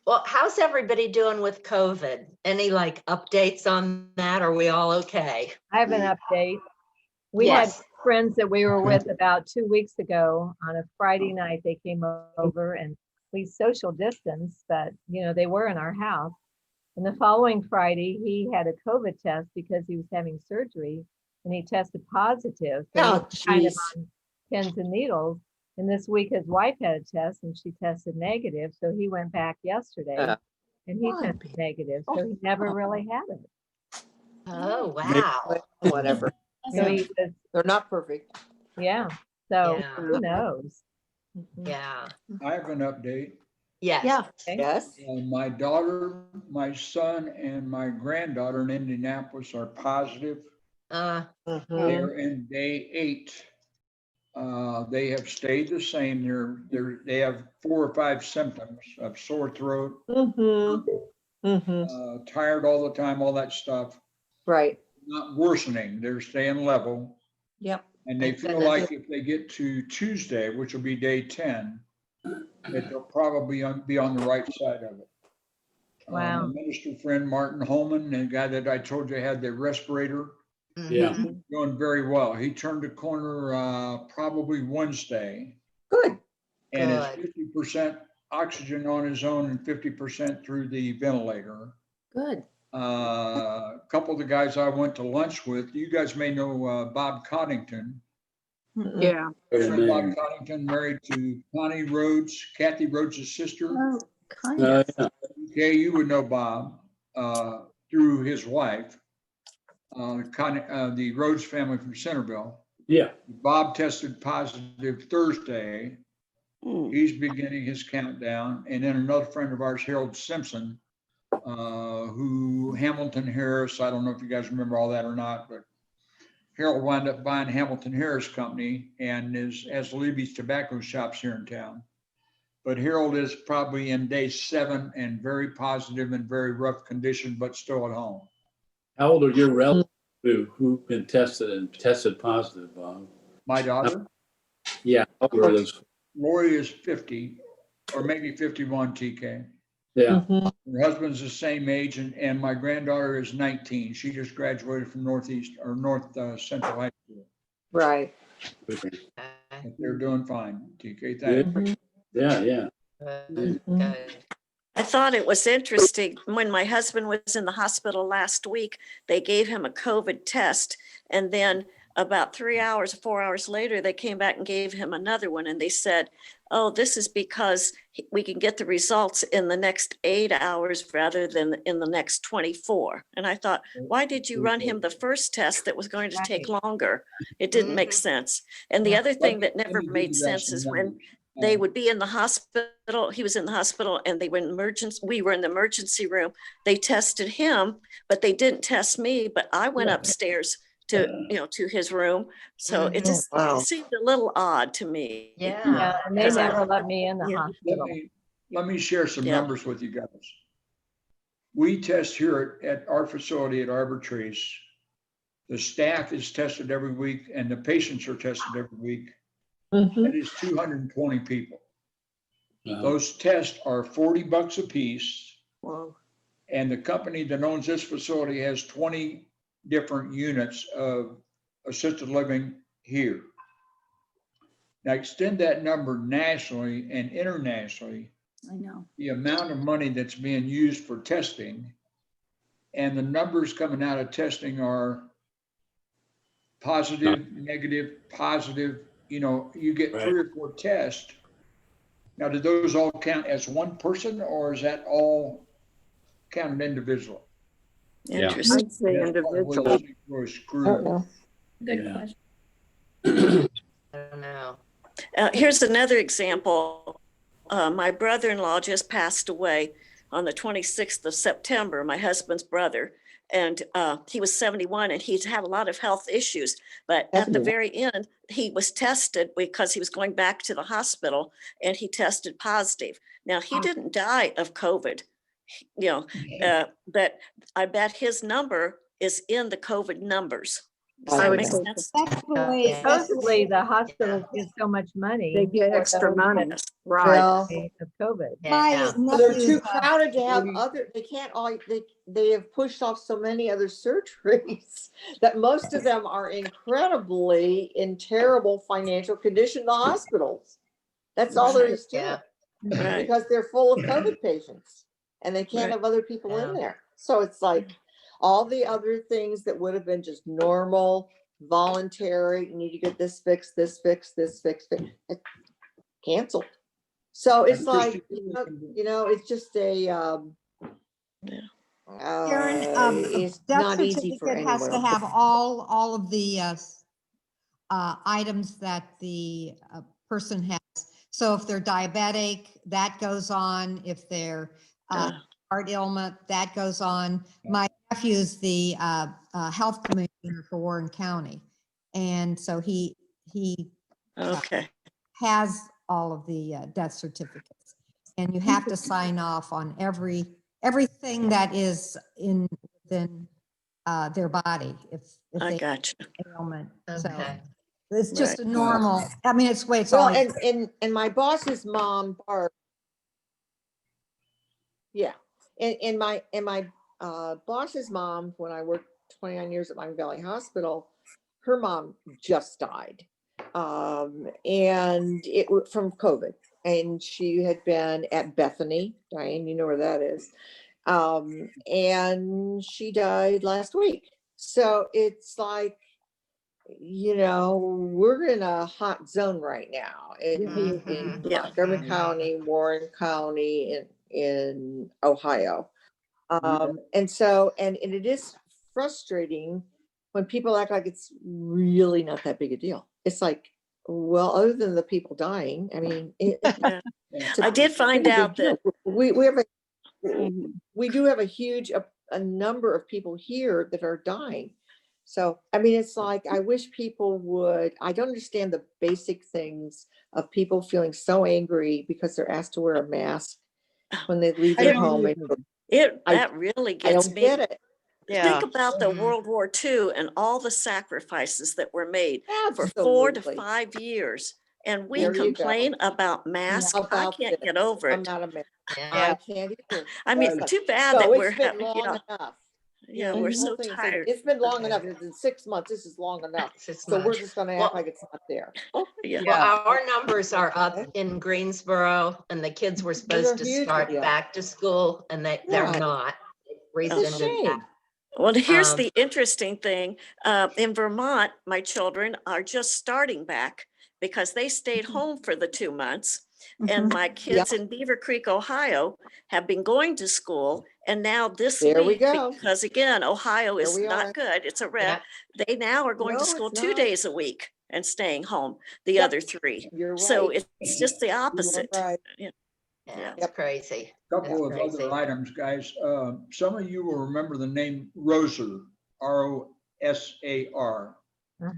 Well, how's everybody doing with COVID? Any like updates on that? Are we all okay? I have an update. We had Yes. friends that we were with about 2 weeks ago on a Friday night. They came over and we social distanced, but they were in our house. And the following Friday, he had a COVID test because he was having surgery and he tested positive. So Oh, he was kind of jeez. on pins and needles. And this week his wife had a test and she tested negative. So he went back yesterday and he why? tested negative. So he never really had it. Oh, wow. Whatever. So he was, They're not perfect. yeah. So Yeah. who knows? Yeah. I have an update. Yes. yeah. Yes. My daughter, my son, and my granddaughter in Indianapolis are positive. Uh, Mhm. They're in day 8. They have stayed the same. They have 4 or 5 symptoms of sore throat, tired all the time, all that stuff. Right. Not worsening. They're staying level. Yep. And they Thank feel goodness. like if they get to Tuesday, which will be day 10, that they'll probably be on the right side of it. Wow. My minister friend, Martin Holman, the guy that I told you had the respirator, Yeah. doing very well. He turned a corner probably Wednesday Good. and is Good. 50% oxygen on his own and 50% through the ventilator. Good. A couple of the guys I went to lunch with, you guys may know Bob Coddington. Yeah. Friend Bob Coddington, married to Connie Rhodes, Kathy Rhodes' sister. Oh, kind Yeah. Okay, you would know Bob through his wife, the Rhodes family from Centerville. Yeah. Bob tested positive Thursday. Mm. He's beginning his countdown. And then another friend of ours, Harold Simpson, who Hamilton Harris, I don't know if you guys remember all that or not, but Harold wound up buying Hamilton Harris Company and has Libby's tobacco shops here in town. But Harold is probably in day 7 and very positive and very rough condition, but still at home. How old are your relatives who've been tested positive, Bob? My daughter, Yeah. How old are those? Lori, is 50 or maybe 51, TK. Yeah. Her husband's the same age, and my granddaughter is 19. She just graduated from North Central High School. Right. Okay. But they're doing fine, TK. Thanks. Yeah. Yeah. Good. Good. I thought it was interesting, when my husband was in the hospital last week, they gave him a COVID test. And then about 3 hours, 4 hours later, they came back and gave him another one. And they said, oh, this is because we can get the results in the next 8 hours rather than in the next 24. And I thought, why did you run him the first test that was going to take longer? It didn't make sense. And the other thing that never made sense is when they would be in the hospital, he was in the hospital and we were in the emergency room. They tested him, but they didn't test me, but I went upstairs to his room. So it just it seemed a little odd to me. Yeah, and they never let me in the hospital. Let me share some numbers with you guys. We test here at our facility at Arbor Trees. The staff is tested every week and the patients are tested every week. That is 220 people. Those tests are $40 a piece. Wow. And the company that owns this facility has 20 different units of assisted living here. Now extend that number nationally and internationally. I know. The amount of money that's being used for testing and the numbers coming out of testing are positive, negative, positive. You get 3 or 4 tests. Now, do those all count as one person or is that all counted individually? Interesting. I'd say individual. Good question. I don't know. Here's another example. My brother-in-law just passed away on the 26th of September, my husband's brother. And he was 71 and he's had a lot of health issues. But at the very end, he was tested because he was going back to the hospital and he tested positive. Now, he didn't die of COVID, you know, but I bet his number is in the COVID numbers. Does I that would make think sense? That's the way, that's the Supposedly, way. the hospitals get so much money. They get for extra those money, that right? Well, die Of COVID. My Yeah. they're nephew's, too crowded to have other, they can't all, they have pushed off so many other surgeries that most of them are incredibly in terrible financial condition, the hospitals. That's all there is to Yeah. it. Right. Because they're full of COVID patients and they can't Right. have other people in Yeah. there. So it's like all the other things that would have been just normal, voluntary, you need to get this fixed, this fixed, this fixed, canceled. So it's like, you know, it's just a, Karen, it's death not easy for certificate has to anyone. have all of the items that the person has. So if they're diabetic, that goes on. If they're heart ailment, that goes on. My nephew's the health commissioner for Warren County. And so he Okay. has all of the death certificates. And you have to sign off on everything that is within their body if I they got you. have ailment. So Okay. it's just Right. a normal, I mean, it's the way it's Well, always. and my boss's mom, Barb. Yeah, and my boss's mom, when I worked 29 years at Miami Valley Hospital, her mom just died. And it was from COVID, and she had been at Bethany, Diane, you know where that is. And she died last week. So it's like, you know, we're in a hot zone right now in Montgomery County, Warren County, in Ohio. And so, and it is frustrating when people act like it's really not that big a deal. It's like, well, other than the people dying, I mean, I did find out that we do have a huge a number of people here that are dying. So, I mean, it's like, I wish people would, I don't understand the basic things of people feeling so angry because they're asked to wear a mask when they leave their home. that really I gets don't me. get it. Think about the World War II and all the sacrifices that were made for 4 to Absolutely. 5 years. And we There you go. complain about masks. I can't get over I'm it. not a man. Yeah. I can't either. I mean, But- too bad No, that it's we're been having, long enough. yeah, The we're whole so thing is like, tired. it's been long enough. It's been 6 months. This is long enough. So we're just gonna act like it's not there. Yeah. Well, our numbers are up in Greensboro and the kids were supposed to huge, start yeah. back to school and they're Right. not. They It's a rescinded that. shame. Well, here's Um, the interesting thing. In Vermont, my children are just starting back because they stayed home for the 2 months. And my kids in Beaver Creek, Ohio have been going to school. And now this There we week, go. because again, Ohio There is we not are. good. It's a red. They now are going No, to school it's 2 not. days a week and staying home the Yep. other 3. You're So right. it's just the You are opposite. right. Yeah, it's crazy. Couple It's of crazy. other items, guys. Some of you will remember the name Roser, R-O-S-A-R.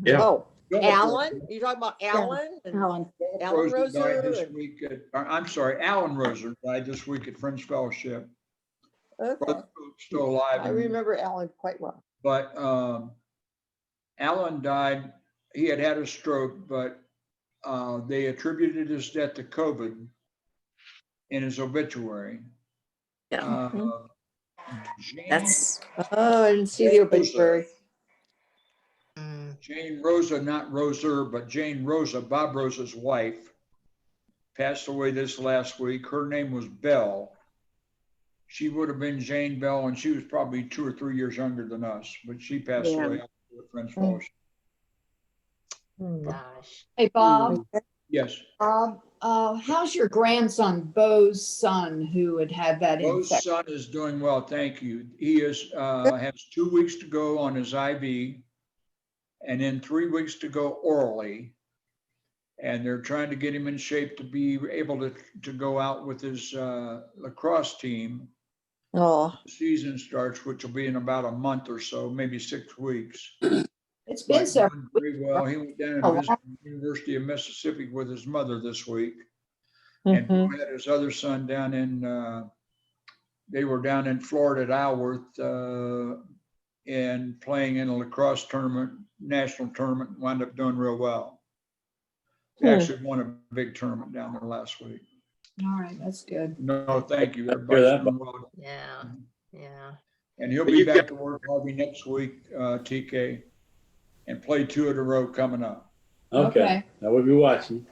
Yeah. Oh, Philip Alan? You talking about Alan? and Alan Roser died this Roser? week I'm sorry, Alan Roser died this week at Friends Fellowship. Okay. Brother Philip's still alive. I remember Alan quite well. But Alan died, he had had a stroke, but they attributed his death to COVID in his obituary. Yeah. Jane, That's Oh, I didn't see the obituary. Jane Rosa, not Roser, but Jane Rosa, Bob Rosa's wife, passed away this last week. Her name was Bell. She would have been Jane Bell, and she was probably 2 or 3 years younger than us, but she passed Yeah. away after the French Fellowship. Gosh. Hey, Bob, Yes. how's your grandson, Bo's son, who had that Bo's infection? son is doing well, thank you. He is has 2 weeks to go on his IV, and then 3 weeks to go orally. And they're trying to get him in shape to be able to go out with his lacrosse team Oh, season starts, which will be in about a month or so, maybe 6 weeks. It's been Like, several. doing pretty well. He went down Oh, and visited the University of Mississippi with his mother this week. And Bill had his other son down in, they were down in Florida at Alworth, and playing in a lacrosse tournament, national tournament, wound up doing real well. They actually won a big tournament down there last week. All right, that's good. No, thank you. Everybody's doing well. Yeah, yeah. And he'll be back to work probably next week, TK, and play 2 in a row coming up. Okay, now we'll be watching.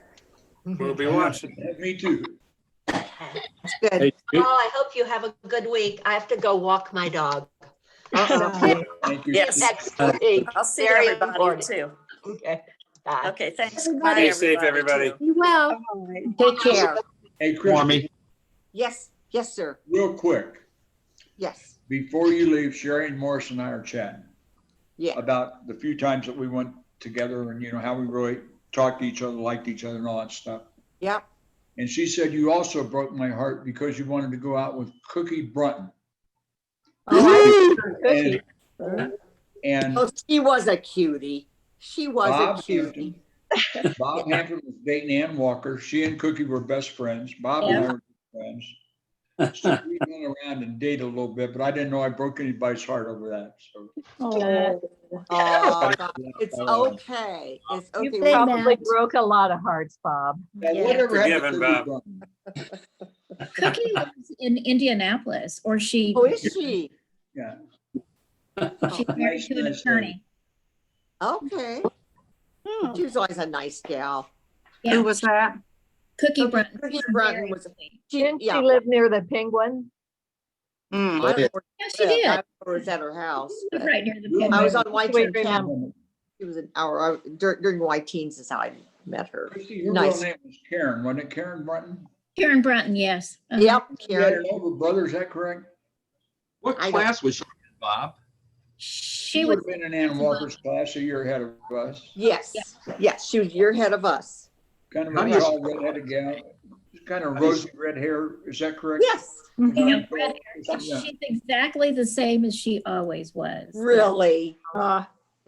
We'll be watching. Me too. good. Hey, Oh, I hope you have a good week. I have to go walk my dog. Thank you. Yes. Next week. I'll see Very everybody important. too. Okay. Bye. Okay, thanks. Everybody. Bye, Stay safe, everybody. too. Be well. Take care. Hey, Chris, Yes, yes, sir. real quick, Yes, before you leave, Sherry and Morris and I are chatting yeah. about the few times that we went together and, you know, how we really talked to each other, liked each other and all that stuff. Yep. And she said, you also broke my heart because you wanted to go out with Cookie Brunton. And, and Oh, she was a cutie. She was Bob a cutie. Bob Hampton was dating Ann Walker. She and Cookie were best friends. Bob and I were best friends. So we went around and dated a little bit, but I didn't know I broke anybody's heart over that. So Oh, God, it's okay. It's okay. You Been probably that. broke a lot of hearts, Bob. now, whatever happened Forgiven, to Bob. Cookie Brunton? Cookie lives in Indianapolis, or she, Oh, is she? Yeah. she's married to an nice attorney. Okay. She was always a nice gal. Yeah, Who was that? Cookie Brunton. Cookie She's Brunton very was- sweet. Didn't Yeah. she live near the Penguin? I don't know where Yeah, she lived. did. I was at her house. She lived but right near the Really? I was Penguin. on White Wait, Teens. remember. She was an hour during my teens is how I met her. Christy, her Nice. real name was Karen, wasn't it? Karen Brunton? Karen Brunton, yes. Uh-huh. Yep, You had Karen. an older brother, is that correct? What I don't- class was she in, Bob? She would was, have been in Ann Walker's class, a year ahead of us. Yes, yes, she was year ahead of us. Kind of How a do you- tall redheaded gal, kind of How do you- rosy red hair, is that correct? Yes, yeah, red hair. Yeah. She's exactly the same as she always was. really.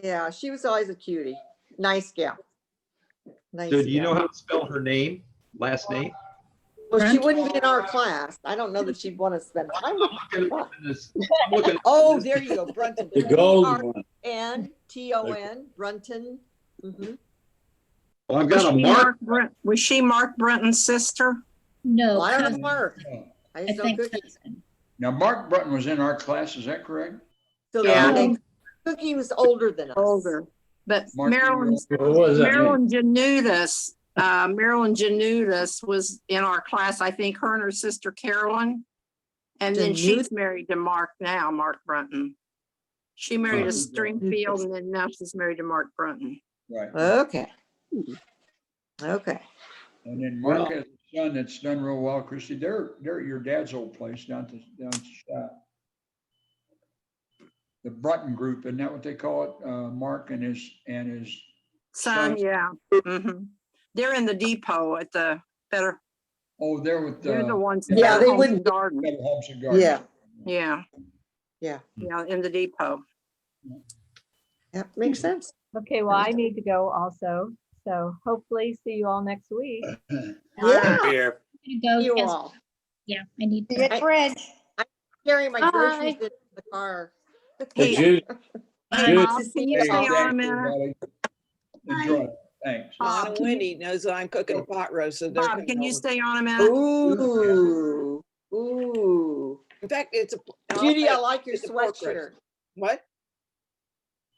Yeah, she was always a cutie. Nice gal. Nice So do you know gal. how to spell her name, last name? Well, she wouldn't be in our class. I don't know that she'd want to spend time with I'm her. looking- Oh, there you go, Brunton. The golden one. Brunton, Brunton. Mhm. Well, I've got a mark. Was she Mark Brunton's sister? No, Well, I don't know cousin, Mark. I I just know think Cookie. cousin. Now, Mark Brunton was in our class, is that correct? So Yeah. and Cookie was older than us. Older. But Mark- Marilyn, What was that name? Marilyn Janutus was in our class. I think her and her sister Carolyn. And then she's married to Mark now, Mark Brunton. She married a Stringfield and then now she's married to Mark Brunton. Right. Okay. Okay. And then Mark has a son that's done real well, Christy. They're at your dad's old place down to the Brunton Group, isn't that what they call it? Mark and his Son, yeah. Mhm. They're in the depot at the better, oh, they're with they're the ones. Yeah, Better they Homes wouldn't- and Garden. Better Homes and Gardens. Yeah. Yeah, Yeah. yeah, in the depot. Yeah, makes sense. Okay, well, I need to go also. So hopefully see you all next week. Yeah. Here. I'm gonna go, You yes. all. Yeah, I need to. Get Fred. Carry my Bye. groceries in the car. Hey, Jude, Hey, Jude. Bob, can you Hey, stay on a thanks, minute? everybody. Enjoy it. Thanks. Donna and Wendy knows that I'm cooking pot roast, so they're Bob, coming can you over. stay on a minute? Ooh, ooh. In fact, it's a. Judy, I like your it's a pork roast. sweatshirt. What?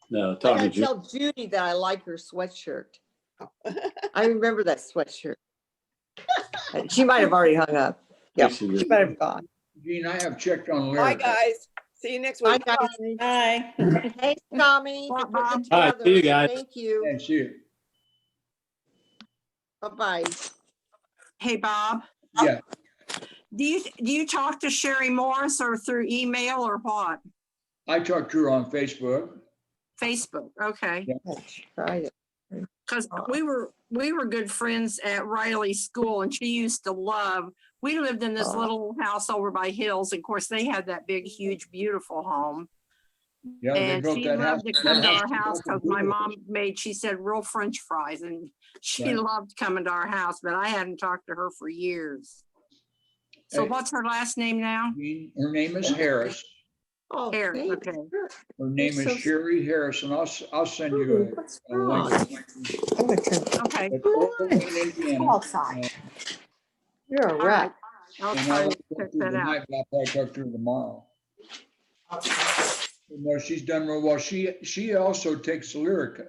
No, I talking gotta to Jude. tell Judy that I like her sweatshirt. I remember that sweatshirt. She might have already hung up. Yeah, Yes, she did. she might have gone. Gene, I have checked on Bye, Larry. guys. See you next Bye, week. guys. Hi. Thanks, Tommy, for putting it Bye, together. see you guys. Thank you. Thanks, you. Bye-bye. Hey, Bob, Yeah, do you talk to Sherry Morris or through email or what? I talked to her on Facebook. Facebook, okay. Yeah. Try it. Because we we were good friends at Riley School, and she used to love, we lived in this little house over by Hills. Of course, they had that big, huge, beautiful home. Yeah, they And built she that house. loved to come to our house because my Beautiful. mom made, she said, real French fries, and she Right. loved coming to our house, but I hadn't talked to her for years. So Hey. what's her last name now? Her name is Harris. Oh, Harris, thank okay. you. Her name You're is so Sherry Harrison. I'll send you What's a wrong? link. Okay, It's over in Indiana. Outside. You're a all right. wreck. I'll And try I'll to talk check to her that out. tonight, but I'll probably talk to her tomorrow. No, she's done real well. She also takes Lyrica.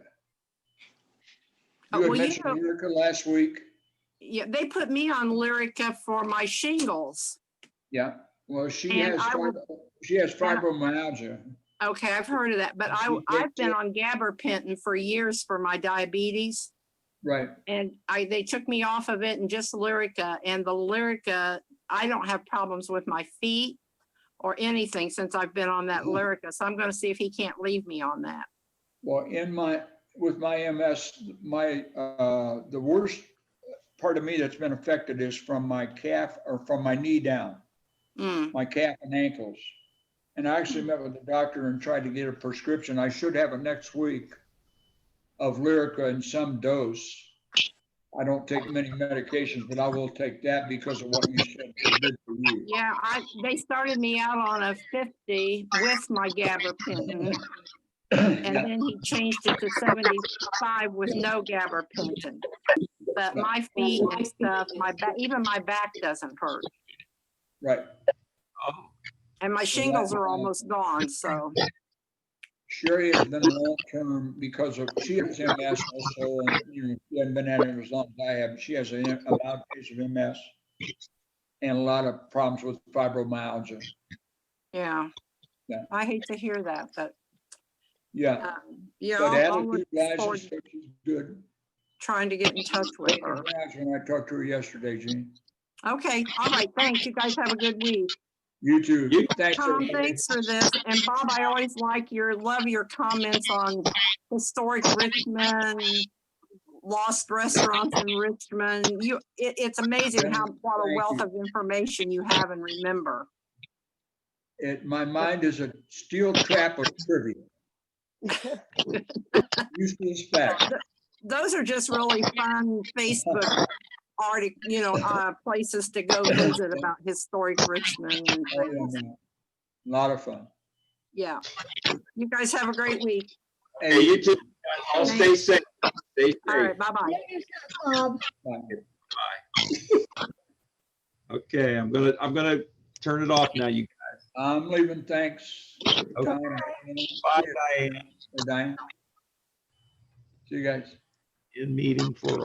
You had Well, you mentioned know, Lyrica last week. yeah, they put me on Lyrica for my shingles. Yeah. Well, she And has I will- fibromyalgia. Okay, I've heard of that, but I've been on gabapentin for years for my diabetes. Right. And they took me off of it and just Lyrica, and the Lyrica, I don't have problems with my feet or anything since I've been on that Lyrica. So I'm going to see if he can't leave me on that. Well, with my MS, the worst part of me that's been affected is from my calf or from my knee down, my calf and ankles. And I actually met with the doctor and tried to get a prescription. I should have it next week of Lyrica in some dose. I don't take many medications, but I will take that because of what you said. It's good for you. Yeah, they started me out on a 50 with my gabapentin. And then he changed it to 75 with no gabapentin. But my feet and stuff, my back, even my back doesn't hurt. Right. And my shingles are almost gone, so. Sherry has been long term because she has MS also, and she hasn't been at it as long as I have. She has a mild case of MS and a lot of problems with fibromyalgia. Yeah. Yeah. I hate to hear that, but. Yeah. Yeah, But I'll look attitude-wise, forward she's good. trying to get in touch with her. When I talked to her yesterday, Jean. Okay, all right, thanks. You guys have a good week. You too. Thanks. Tom, everybody. thanks for this. And Bob, I always love your comments on historic Richmond, lost restaurants in Richmond. It's amazing what a wealth of information you have and remember. My mind is a steel trap of trivia. Useless fact. Those are just really fun Facebook places to go visit about historic Richmond. And things. A lot of fun. Yeah. You guys have a great week. Hey, you too. All stay safe. Stay safe. All right, bye-bye. Bye. Okay, I'm gonna turn it off now, you guys. I'm leaving. Thanks. Okay. Bye, Diane. Diane. See you guys. In meeting for